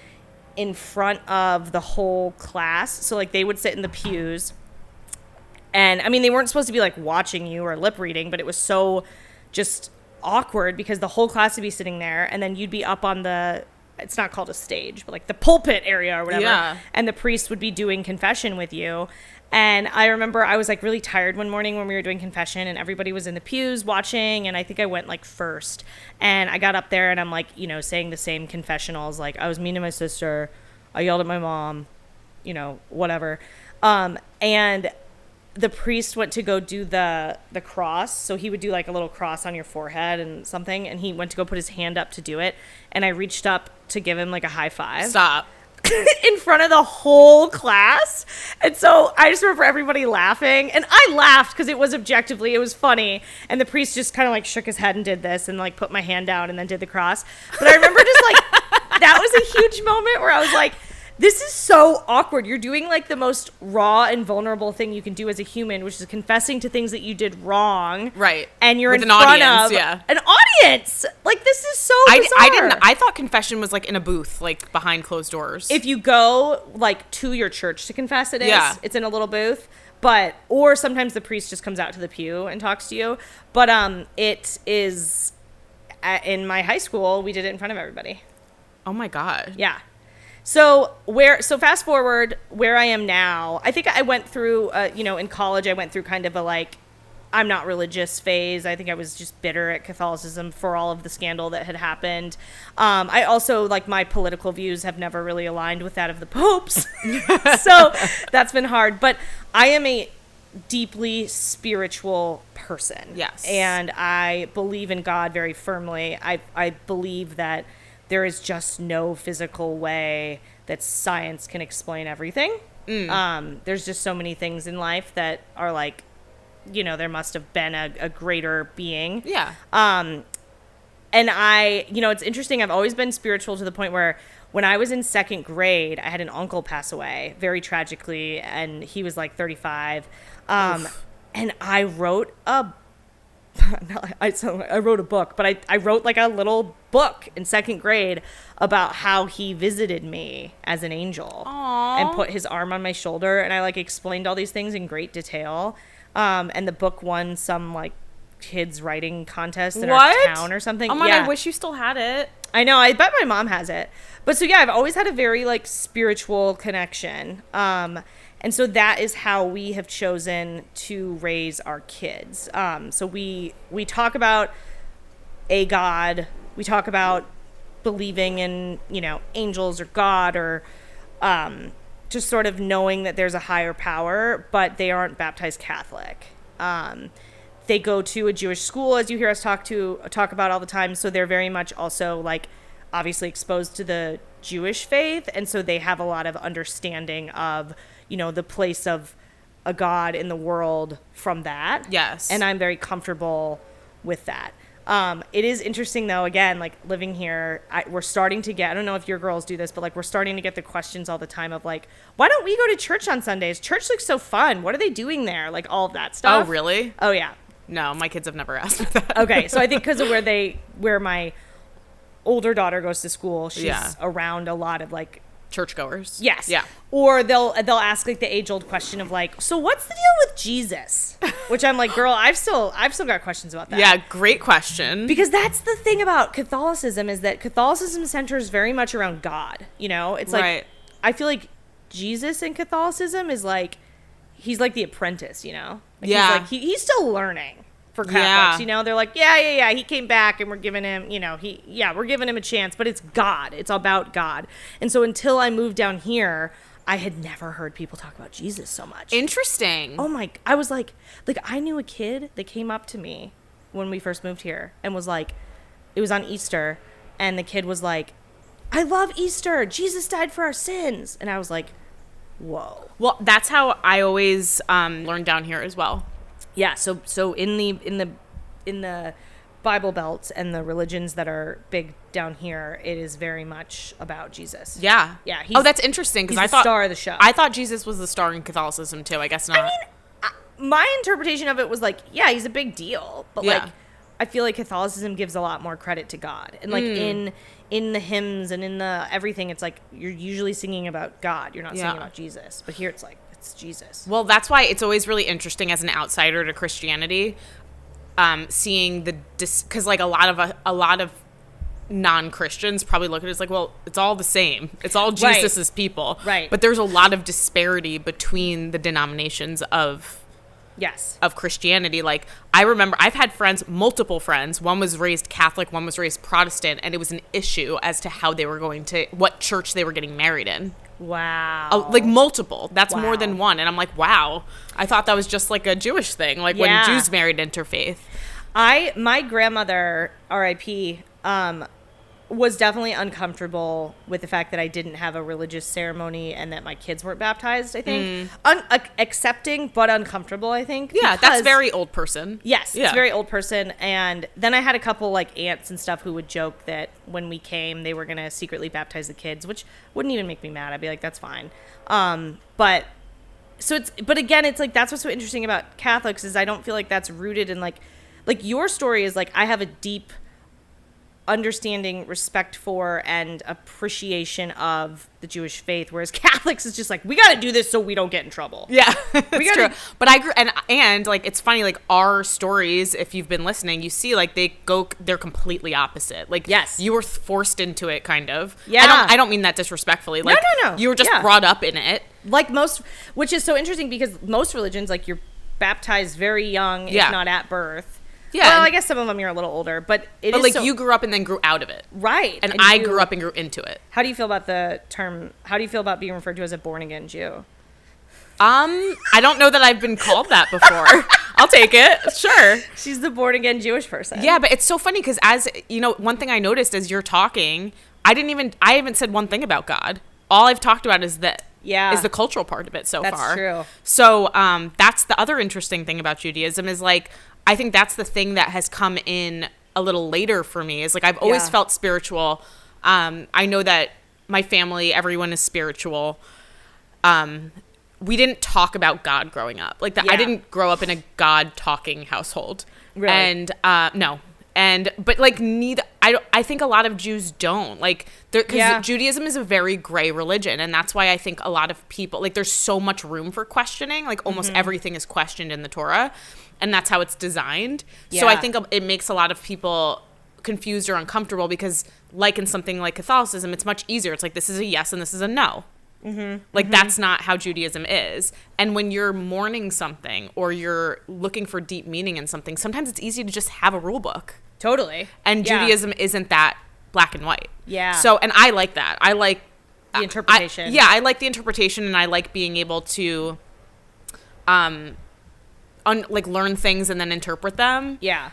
in front of the whole class. So, like, they would sit in the pews. And, I mean, they weren't supposed to be, like, watching you or lip reading, but it was so just awkward because the whole class would be sitting there, and then you'd be up on it's not called a stage, but like the pulpit area or whatever. Yeah. And the priest would be doing confession with you. And I remember I was like really tired one morning when we were doing confession, and everybody was in the pews watching, and I think I went like first. And I got up there and I'm like, saying the same confessionals, like I was mean to my sister, I yelled at my mom, whatever. And the priest went to go do the cross. So he would do like a little cross on your forehead and something. And he went to go put his hand up to do it. And I reached up to give him like a high five. Stop. In front of the whole class. And so I just remember everybody laughing. And I laughed because it was funny. And the priest just kind of like shook his head and did this and like put my hand down and then did the cross. But I remember just like, that was a huge moment where I was like, this is so awkward. You're doing like the most raw and vulnerable thing you can do as a human, which is confessing to things that you did wrong. Right. And you're with in an front audience, of yeah. an audience. Like, this is so bizarre. I thought confession was like in a booth, like behind closed doors. If you go like to your church to confess, it is. Yeah. It's in a little booth. Or sometimes the priest just comes out to the pew and talks to you. But it is in my high school, we did it in front of everybody. Oh my God. Yeah. So fast forward where I am now, I think I went through, in college, I went through kind of a like, I'm not religious phase. I think I was just bitter at Catholicism for all of the scandal that had happened. I also, like, my political views have never really aligned with that of the popes. So that's been hard. But I am a deeply spiritual person. Yes. And I believe in God very firmly. I believe that there is just no physical way that science can explain everything. There's just so many things in life that are like, there must have been a greater being. Yeah. And it's interesting. I've always been spiritual to the point where when I was in second grade, I had an uncle pass away very tragically, and he was like 35. And I wrote I wrote a book, but I wrote like a little book in second grade about how he visited me as an angel. Aww. And put his arm on my shoulder, and I like explained all these things in great detail. And the book won some like kids writing contest in our town or something. Oh my yeah. God, I wish you still had it. I know. I bet my mom has it. But so yeah, I've always had a very like spiritual connection. And so that is how we have chosen to raise our kids. So we talk about a God. We talk about believing in, angels or God, or just sort of knowing that there's a higher power, but they aren't baptized Catholic. They go to a Jewish school, as you hear us talk about all the time. So they're very much also like obviously exposed to the Jewish faith. And so they have a lot of understanding of, the place of a God in the world from that. Yes. And I'm very comfortable with that. It is interesting though, again, like living here, we're starting to get, I don't know if your girls do this, but like we're starting to get the questions all the time of like, why don't we go to church on Sundays? Church looks so fun. What are they doing there? Like all of that stuff. Oh, really? Oh yeah. No, my kids have never asked me that. Okay. So I think because of where my older daughter goes to school, she's Yeah. around a lot of like Churchgoers. yes. Yeah. Or they'll ask like the age old question of like, so what's the deal with Jesus? Which I'm like, girl, I've still got questions about that. Yeah, great question. Because that's the thing about Catholicism is that Catholicism centers very much around God. It's like, Right. I feel like Jesus in Catholicism is like, he's like the apprentice, Like Yeah. he's still learning for Catholics, They're like, yeah, he came back and we're giving him, we're giving him a chance, but it's God. It's about God. And so until I moved down here, I had never heard people talk about Jesus so much. Interesting. Oh my, I was like I knew a kid that came up to me when we first moved here and was like, it was on Easter, and the kid was like, I love Easter. Jesus died for our sins. And I was like, whoa. Well, that's how I always learned down here as well. Yeah, so in the Bible Belt and the religions that are big down here, it is very much about Jesus. Yeah. Yeah. That's interesting because I thought star of the show. I thought Jesus was the star in Catholicism too. I guess not. I mean, my interpretation of it was like, yeah, he's a big deal, but like, I feel like Catholicism gives a lot more credit to God, and like in the hymns and in the everything, it's like you're usually singing about God. You're not singing about Jesus, but here it's like it's Jesus. Well, that's why it's always really interesting as an outsider to Christianity, seeing because like a lot of non-Christians probably look at it as like, well, it's all the same. It's all Jesus's people. Right. But there's a lot of disparity between the denominations of Christianity. Like, I remember I've had multiple friends. One was raised Catholic, one was raised Protestant, and it was an issue as to how they were what church they were getting married in. Wow. Like multiple. That's more than one. And I'm like, wow. I thought that was just like a Jewish thing. Like when Jews married interfaith. My grandmother, R.I.P., was definitely uncomfortable with the fact that I didn't have a religious ceremony and that my kids weren't baptized, I think. Accepting, but uncomfortable, I think. Yeah, that's very old person. Yes, it's very old person. And then I had a couple like aunts and stuff who would joke that when we came, they were going to secretly baptize the kids, which wouldn't even make me mad. I'd be like, that's fine. But again, it's like, that's what's so interesting about Catholics is I don't feel like that's rooted in like your story is like, I have a deep understanding, respect for, and appreciation of the Jewish faith, whereas Catholics is just like, we got to do this so we don't get in trouble. Yeah, that's true. But I grew, and like it's funny, like our stories, if you've been listening, you see like they're completely opposite. Like, yes, you were forced into it, kind of. Yeah, I don't mean that disrespectfully. Like, no. You were just brought up in it. Like which is so interesting because most religions, like you're baptized very young, if not at birth. Yeah. Well, I guess some of them you're a little older, but you grew up and then grew out of it. Right. And I grew up and grew into it. How do you feel about the term, how do you feel about being referred to as a born again Jew? I don't know that I've been called that before. I'll take it. Sure. She's the born again Jewish person. Yeah, but it's so funny because as, you know, one thing I noticed as you're talking, I haven't said one thing about God. All I've talked about is the cultural part of it so far. That's true. So that's the other interesting thing about Judaism is like, I think that's the thing that has come in a little later for me is like I've always felt spiritual. I know that my family, everyone is spiritual. We didn't talk about God growing up. Like I didn't grow up in a God talking household. Really? And no. But like I think a lot of Jews don't like because Judaism is a very gray religion. And that's why I think a lot of people like there's so much room for questioning. Like almost everything is questioned in the Torah. And that's how it's designed. Yeah. So I think it makes a lot of people confused or uncomfortable because like in something like Catholicism, it's much easier. It's like this is a yes and this is a no. Like that's not how Judaism is. And when you're mourning something or you're looking for deep meaning in something, sometimes it's easy to just have a rule book. Totally. And Judaism isn't that black and white. Yeah. So, and I like that. I like the interpretation. I like the interpretation and I like being able to learn things and then interpret them. Yeah.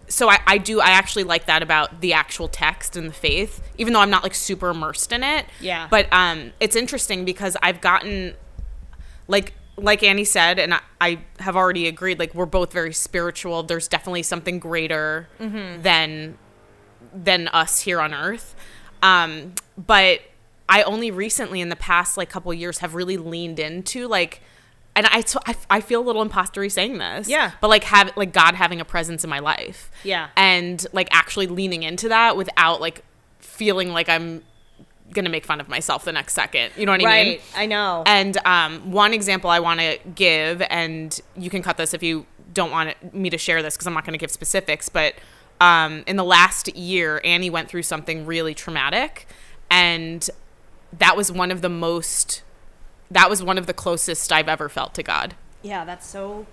So I actually like that about the actual text and the faith, even though I'm not like super immersed in it. Yeah. But it's interesting because I've gotten like Annie said, and I have already agreed, like we're both very spiritual. There's definitely something greater than us here on earth. But I only recently in the past like couple years have really leaned into like, and I feel a little imposter-y saying this. Yeah. But like God having a presence in my life. Yeah. And like actually leaning into that without like feeling like I'm going to make fun of myself the next second. You know what I mean? Right. I know. And one example I want to give, and you can cut this if you don't want me to share this because I'm not going to give specifics, but in the last year, Annie went through something really traumatic. And that was one of the closest I've ever felt to God. Yeah, that's so...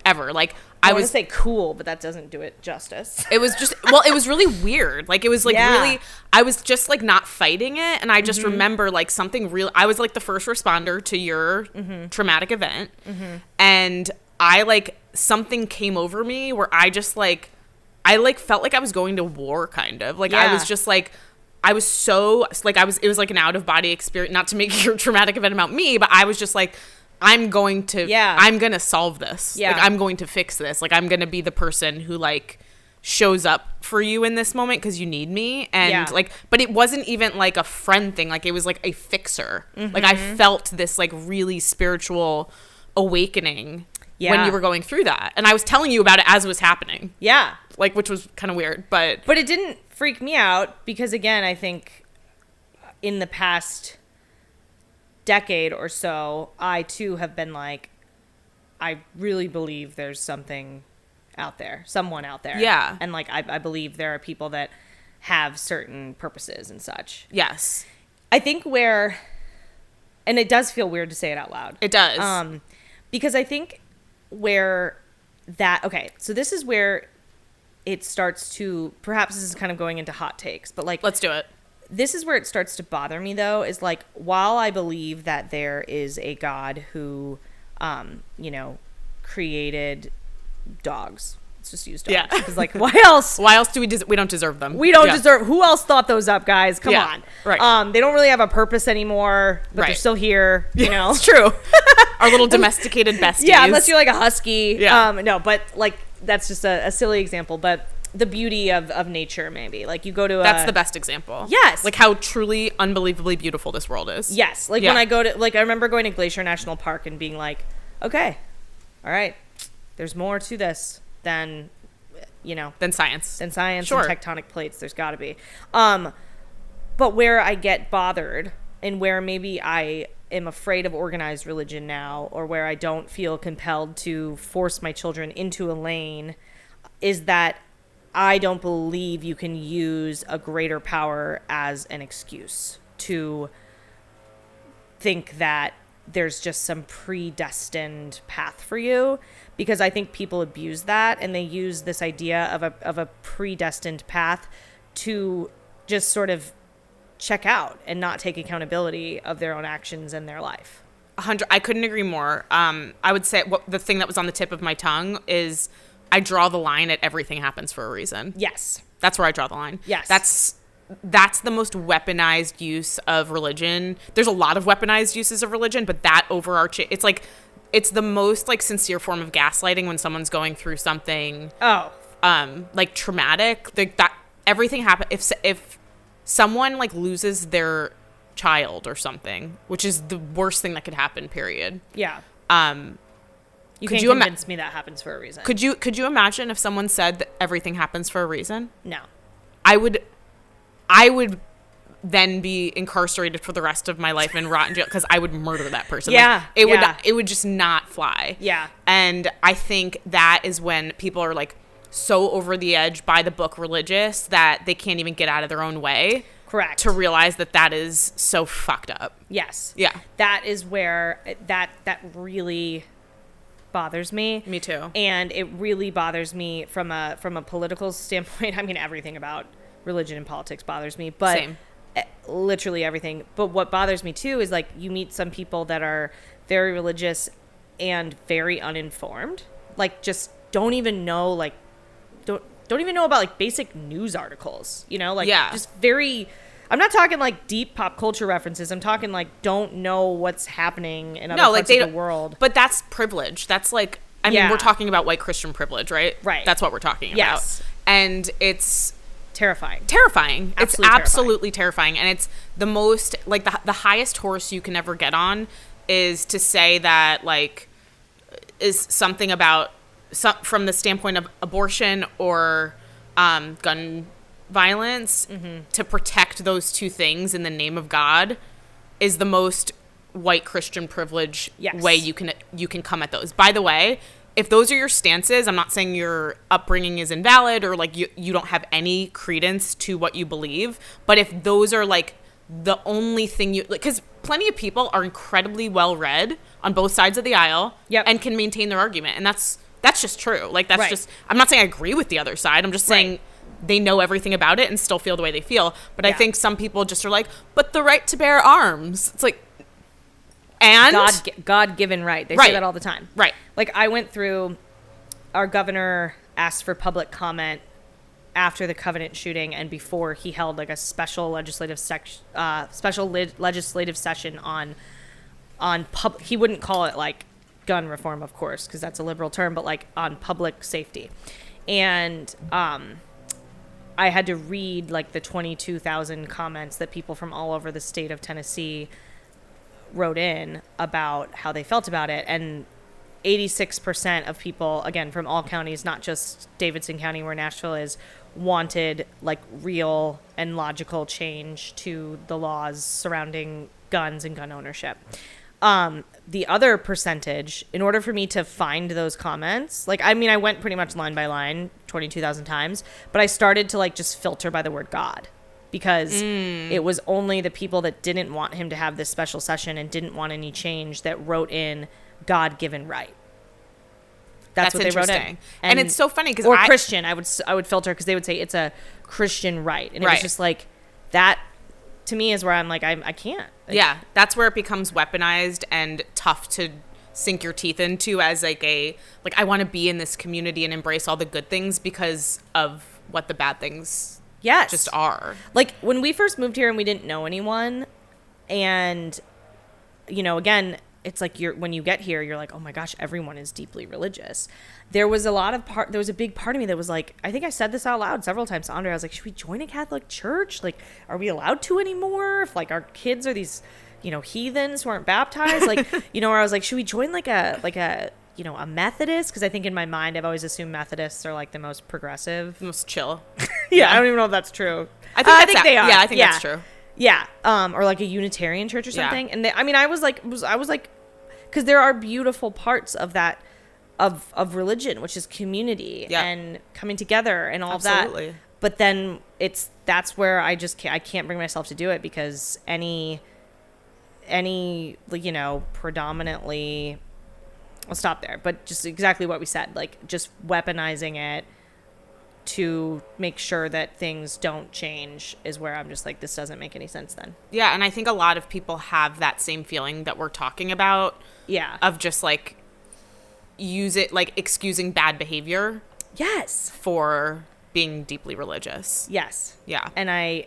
Ever. Like, I want to say cool, but that doesn't do it justice. It was just... Well, it was really weird. Like, it was, like, really... I was just, like, not fighting it. And I just remember, like, something real... I was, like, the first responder to your traumatic event. And I, like... Something came over me where I just, like... I, like, felt like I was going to war, kind of. Like, I was just, like... I was so, like, it was like an out-of-body experience, not to make your traumatic event about me, but I was just like, I'm going to solve this. Yeah. Like, I'm going to fix this. Like, I'm going to be the person who, like, shows up for you in this moment because you need me. And like, but it wasn't even like a friend thing. Like, it was like a fixer. Like, I felt this like really spiritual awakening when you were going through that. And I was telling you about it as it was happening. Yeah. Like, which was kind of weird, but it didn't freak me out because, again, I think in the past decade or so, I too have been like, I really believe there's something out there, someone out there. Yeah. And like, I believe there are people that have certain purposes and such. Yes. I think and it does feel weird to say it out loud. It does. Because I think so this is where it starts to, perhaps this is kind of going into hot takes, but like, let's do it. This is where it starts to bother me though, is like, while I believe that there is a God who, created dogs. Let's just use dogs. Yeah. Because like, why else? Why else do we don't deserve them? We don't deserve. Who else thought those up, guys? Come on. Right. They don't really have a purpose anymore, but they're still here. You know, it's true. Our little domesticated besties. Yeah, unless you're like a husky. Yeah. No, but like, that's just a silly example. But the beauty of nature, maybe. Like, you go to that's the best example. Yes. Like, how truly unbelievably beautiful this world is. Yes. Like, when I go to, like, I remember going to Glacier National Park and being like, okay, all right, there's more to this than science. Sure. And tectonic plates. There's got to be. But where I get bothered, and where maybe I am afraid of organized religion now, or where I don't feel compelled to force my children into a lane, is that I don't believe you can use a greater power as an excuse to think that there's just some predestined path for you, because I think people abuse that, and they use this idea of a predestined path to just sort of check out and not take accountability of their own actions in their life. 100. I couldn't agree more. I would say the thing that was on the tip of my tongue is I draw the line at everything happens for a reason. Yes. That's where I draw the line. Yes. That's the most weaponized use of religion. There's a lot of weaponized uses of religion, but that overarching, it's the most like sincere form of gaslighting when someone's going through something like traumatic. That everything happen if someone like loses their child or something, which is the worst thing that could happen, period. Yeah. You could can't convince me that happens for a reason. Could you imagine if someone said that everything happens for a reason? No. I would then be incarcerated for the rest of my life and rot in jail because I would murder that person. Yeah. Like, it would just not fly. Yeah. And I think that is when people are like so over the edge, by the book religious, that they can't even get out of their own way. Correct. To realize that is so fucked up. Yes. Yeah. That is where that really bothers me. Me too. And it really bothers me from a political standpoint. I mean, everything about religion and politics bothers me, but same. Literally everything. But what bothers me too is like, you meet some people that are very religious and very uninformed, like just don't even know about like basic news articles, like just very, I'm not talking like deep pop culture references. I'm talking like don't know what's happening in other parts of the world. But that's privilege. That's like, I mean, we're talking about white Christian privilege, right? Right. That's what we're talking about. Yes. And it's terrifying. It's absolutely terrifying. And it's the most, like the highest horse you can ever get on is to say that like is something about from the standpoint of abortion or gun violence, to protect those two things in the name of God is the most white Christian privilege way you can come at those. By the way, if those are your stances, I'm not saying your upbringing is invalid or like you don't have any credence to what you believe, but if those are like the only thing because plenty of people are incredibly well read on both sides of the aisle and can maintain their argument, and that's just true. Like that's just, I'm not saying I agree with the other side. I'm just saying they know everything about it and still feel the way they feel. But I think some people just are like, but the right to bear arms. It's like, and God-given right. They say that all the time. Right. Like I went through, our governor asked for public comment after the Covenant shooting and before he held like a special legislative session on he wouldn't call it like gun reform, of course, because that's a liberal term, but like on public safety. And I had to read like the 22,000 comments that people from all over the state of Tennessee wrote in about how they felt about it. And 86% of people, again, from all counties, not just Davidson County where Nashville is, wanted like real and logical change to the laws surrounding guns and gun ownership. The other percentage, in order for me to find those comments, like, I mean, I went pretty much line by line 22,000 times, but I started to like just filter by the word God, because it was only the people that didn't want him to have this special session and didn't want any change that wrote in God-given right. That's what they wrote in. And it's so funny because Christian, I would filter, because they would say it's a Christian right. And it was just like, that to me is where I'm like, I can't. Yeah, that's where it becomes weaponized and tough to sink your teeth into as like I want to be in this community and embrace all the good things because of what the bad things just are. Like when we first moved here and we didn't know anyone, and you know, again, it's like when you get here, you're like, oh my gosh, everyone is deeply religious. There was a big part of me that was like, I think I said this out loud several times to Andre. I was like, should we join a Catholic church? Like, are we allowed to anymore? If like our kids are these, you know, heathens who aren't baptized, like, you know, or I was like, should we join like a you know, a Methodist? Because I think in my mind, I've always assumed Methodists are like the most progressive, most chill. Yeah, I don't even know if that's true. I think they are. Yeah, I think that's true. Yeah, or like a Unitarian church or something. Yeah. And I was like, because there are beautiful parts of that, of religion, which is community and coming together and all of that. But then that's where I can't bring myself to do it, because any you know, predominantly, I'll stop there, but just exactly what we said, like just weaponizing it to make sure that things don't change is where I'm just like, this doesn't make any sense then. Yeah, and I think a lot of people have that same feeling that we're talking about. Yeah. Of just like excusing bad behavior. Yes. For being deeply religious. Yes. Yeah. And I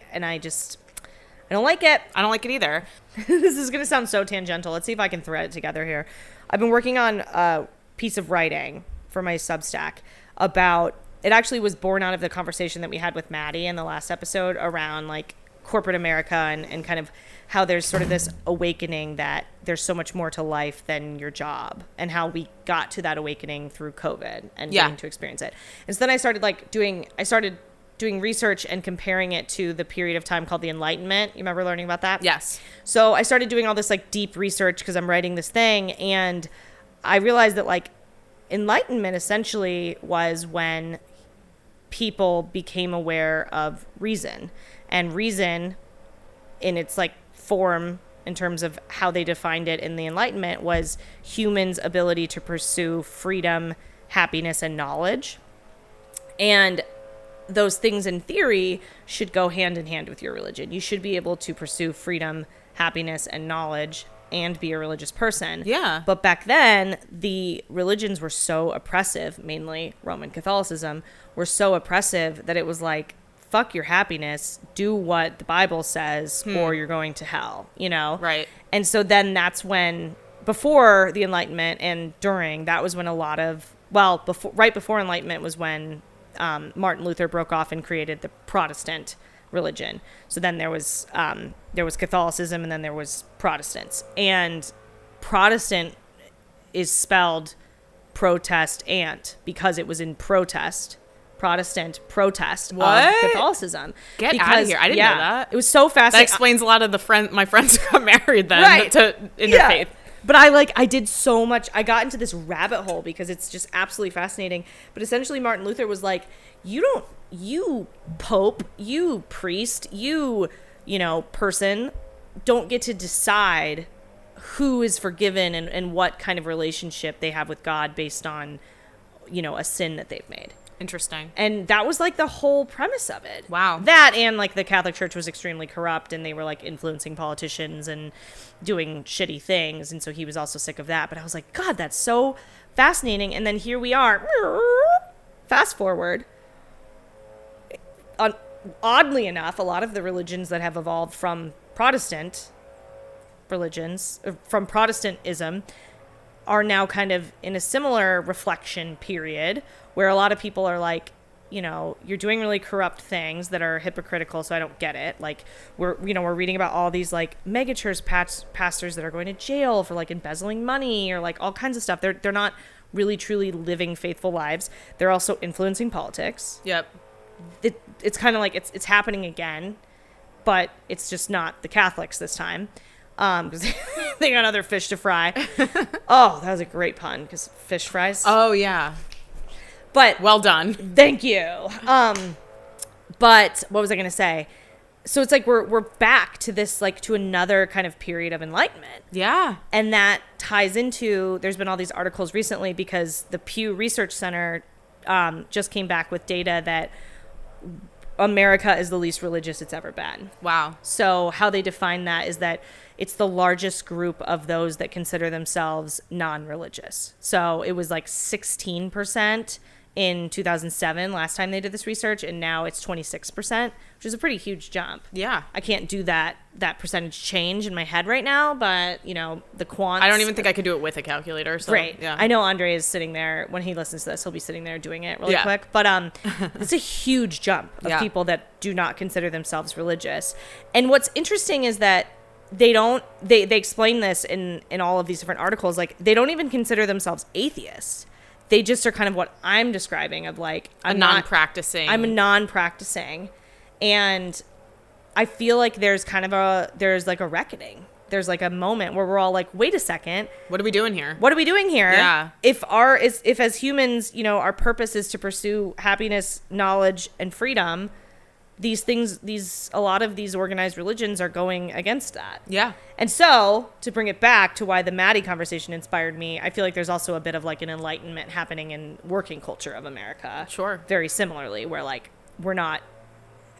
don't like it. I don't like it either. This is going to sound so tangential. Let's see if I can thread it together here. I've been working on a piece of writing for my Substack about, it actually was born out of the conversation that we had with Maddie in the last episode around like corporate America and kind of how there's sort of this awakening that there's so much more to life than your job, and how we got to that awakening through COVID and getting to experience it. And so then I started doing research and comparing it to the period of time called the Enlightenment. You remember learning about that? Yes. So I started doing all this like deep research because I'm writing this thing, and I realized that like Enlightenment essentially was when people became aware of reason, and reason in its like form in terms of how they defined it in the Enlightenment was humans' ability to pursue freedom, happiness, and knowledge. And those things in theory should go hand in hand with your religion. You should be able to pursue freedom, happiness, and knowledge and be a religious person. Yeah. But back then, the religions were so oppressive, mainly Roman Catholicism, were so oppressive that it was like, fuck your happiness, do what the Bible says, or you're going to hell, you know? Right. And so then that's when, before the Enlightenment and during, that was when a lot of, right before Enlightenment was when Martin Luther broke off and created the Protestant religion. So then there was Catholicism, and then there was Protestants. And Protestant is spelled protest-ant because it was in protest. Protestant protest of Catholicism. Get out of here. I didn't know that. It was so fascinating. That explains a lot of my friends who got married then into faith. But I did so much. I got into this rabbit hole because it's just absolutely fascinating. But essentially Martin Luther was like, you pope, you priest, you person don't get to decide who is forgiven and what kind of relationship they have with God based on, a sin that they've made. Interesting. And that was like the whole premise of it. Wow. That, and like the Catholic Church was extremely corrupt, and they were like influencing politicians and doing shitty things. And so he was also sick of that. But I was like, God, that's so fascinating. And then here we are. Fast forward. Oddly enough, a lot of the religions that have evolved from Protestant religions, from Protestantism, are now kind of in a similar reflection period where a lot of people are like, you know, you're doing really corrupt things that are hypocritical, so I don't get it. Like, we're reading about all these like megachurch pastors that are going to jail for like embezzling money or like all kinds of stuff. They're not really truly living faithful lives. They're also influencing politics. Yep. It's kind of like it's happening again, but it's just not the Catholics this time, because they got other fish to fry. Oh, that was a great pun, because fish fries. Oh yeah. But well done. Thank you. But what was I going to say? So it's like we're back to this, like, to another kind of period of enlightenment. Yeah. And that ties into, there's been all these articles recently because the Pew Research Center just came back with data that America is the least religious it's ever been. Wow. So how they define that is that it's the largest group of those that consider themselves non-religious. So it was like 16% in 2007, last time they did this research, and now it's 26%, which is a pretty huge jump. Yeah. I can't do that percentage change in my head right now, but, you know, the quants... I don't even think I could do it with a calculator. So, right. Yeah. I know Andre is sitting there, when he listens to this, he'll be sitting there doing it really Yeah. quick. But it's a huge jump of Yeah. people that do not consider themselves religious. And what's interesting is that they explain this in all of these different articles, like, they don't even consider themselves atheists. They just are kind of what I'm describing of like, I'm a non-practicing. And I feel like there's like a reckoning. There's like a moment where we're all like, wait a second. What are we doing here? Yeah. If as humans, you know, our purpose is to pursue happiness, knowledge, and freedom, a lot of these organized religions are going against that. Yeah. And so, to bring it back to why the Maddie conversation inspired me, I feel like there's also a bit of like an enlightenment happening in working culture of America. Sure. Very similarly, where like we're not,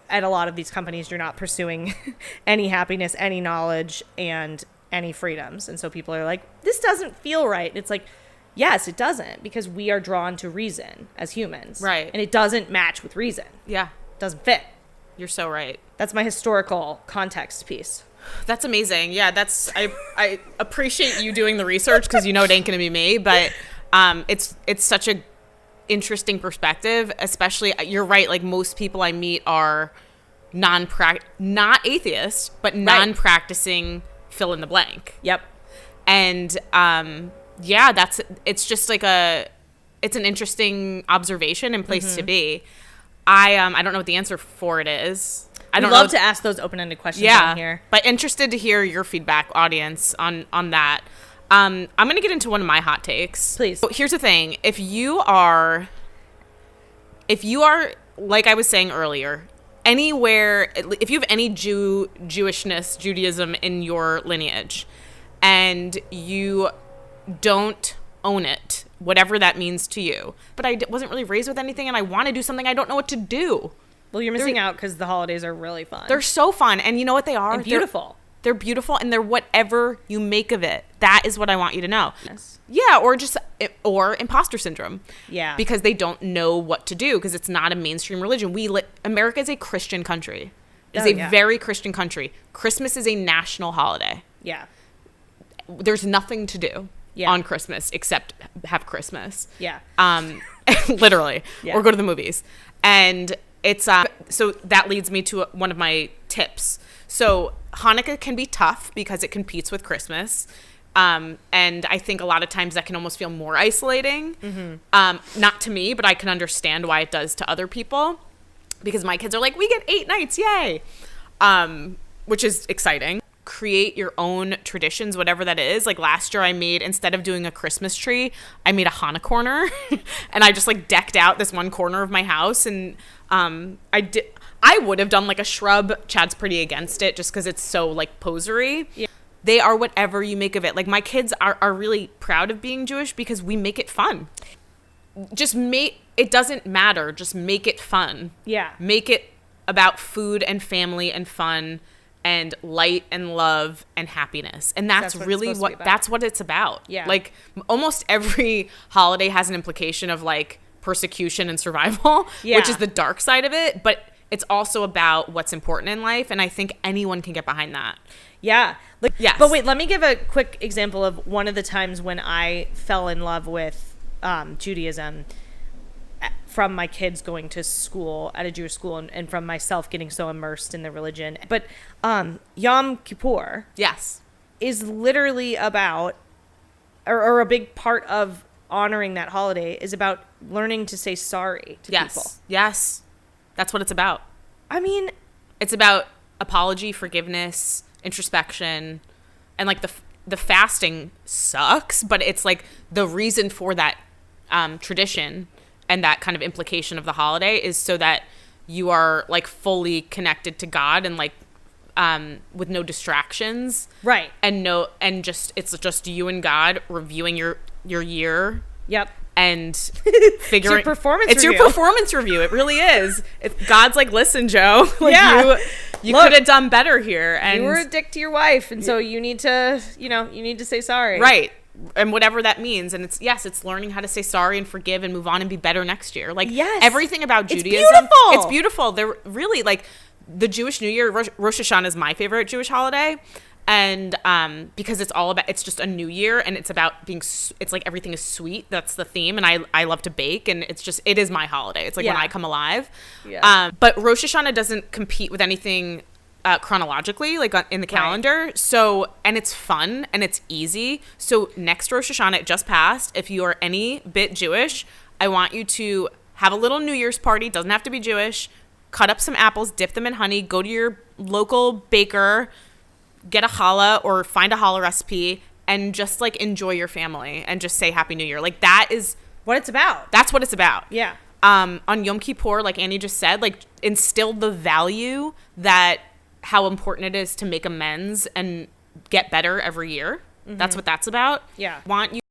at a lot of these companies, you're not pursuing any happiness, any knowledge, and any freedoms. And so people are like, this doesn't feel right. And it's like, yes, it doesn't, because we are drawn to reason as humans. Right. And it doesn't match with reason. Yeah. It doesn't fit. You're so right. That's my historical context piece. That's amazing. Yeah, I appreciate you doing the research, because you know it ain't gonna be me, but it's such a interesting perspective. Especially, you're right. Like, most people I meet are not atheists, but non-practicing fill in the blank. Yep. And yeah, it's just like it's an interesting observation and place to be. I don't know what the answer for it is. I don't love to ask those open-ended questions on here. But interested to hear your feedback, audience, on that. I'm going to get into one of my hot takes. Please. So here's the thing. If you are, like I was saying earlier, anywhere, if you have any Jewishness, Judaism in your lineage, and you don't own it, whatever that means to you, but I wasn't really raised with anything, and I want to do something, I don't know what to do. Well, you're missing out, because the holidays are really fun. They're so fun, and you know what they are? And beautiful. They're beautiful, and they're whatever you make of it. That is what I want you to know. Yes. Yeah, or imposter syndrome. Yeah. Because they don't know what to do, because it's not a mainstream religion. America is a Christian country. It's very Christian country. Christmas is a national holiday. Yeah. There's nothing to do on Christmas except have Christmas. Yeah. Literally. Yeah. Or go to the movies. And it's so that leads me to one of my tips. So Hanukkah can be tough because it competes with Christmas. And I think a lot of times that can almost feel more isolating. Mm-hmm. Not to me, but I can understand why it does to other people, because my kids are like, we get 8 nights, yay! Which is exciting. Create your own traditions, whatever that is. Like last year I made, instead of doing a Christmas tree, I made a Hanukkah corner and I just like decked out this one corner of my house. And I would have done like a shrub. Chad's pretty against it just because it's so like posery. Yeah. They are whatever you make of it. Like my kids are really proud of being Jewish because we make it fun. It doesn't matter. Just make it fun. Yeah. Make it about food and family and fun and light and love and happiness. And that's really that's what it's about. Yeah. Like almost every holiday has an implication of like persecution and survival, which is the dark side of it. But it's also about what's important in life. And I think anyone can get behind that. Yeah. Like, yes. But wait, let me give a quick example of one of the times when I fell in love with Judaism. from my kids going to school at a Jewish school and from myself getting so immersed in the religion. But Yom Kippur Yes. is literally about, or a big part of honoring that holiday is about learning to say sorry to people. Yes. That's what it's about. I mean, It's about apology, forgiveness, introspection, and like the fasting sucks, but it's like the reason for that tradition and that kind of implication of the holiday is so that you are like fully connected to God and like with no distractions, right? And it's just you and God reviewing your year. Yep. And It's figuring your performance it's review. your performance review. It really is. God's like, listen, Joe, like Yeah. you could have done better here. And You were a dick to your wife, and so you need to say sorry. right. And whatever that means. And it's learning how to say sorry and forgive and move on and be better next year. Like Yes. everything about It's Judaism. beautiful. It's beautiful. They're really like the Jewish New Year. Rosh Hashanah is my favorite Jewish holiday. And because it's just a new year and it's about it's like everything is sweet. That's the theme. And I love to bake, and it is my holiday. It's like when I come alive. Yeah. But Rosh Hashanah doesn't compete with anything chronologically, like in the calendar. Right. So, and it's fun and it's easy. So next Rosh Hashanah, it just passed. If you are any bit Jewish, I want you to have a little New Year's party. Doesn't have to be Jewish. Cut up some apples, dip them in honey, go to your local baker, get a challah or find a challah recipe, and just like enjoy your family and just say Happy New Year. Like that is what it's about. That's what it's about. Yeah. On Yom Kippur, like Annie just said, like instill the value that how important it is to make amends and get better every year. Mm-hmm. That's what that's about. Yeah. Want you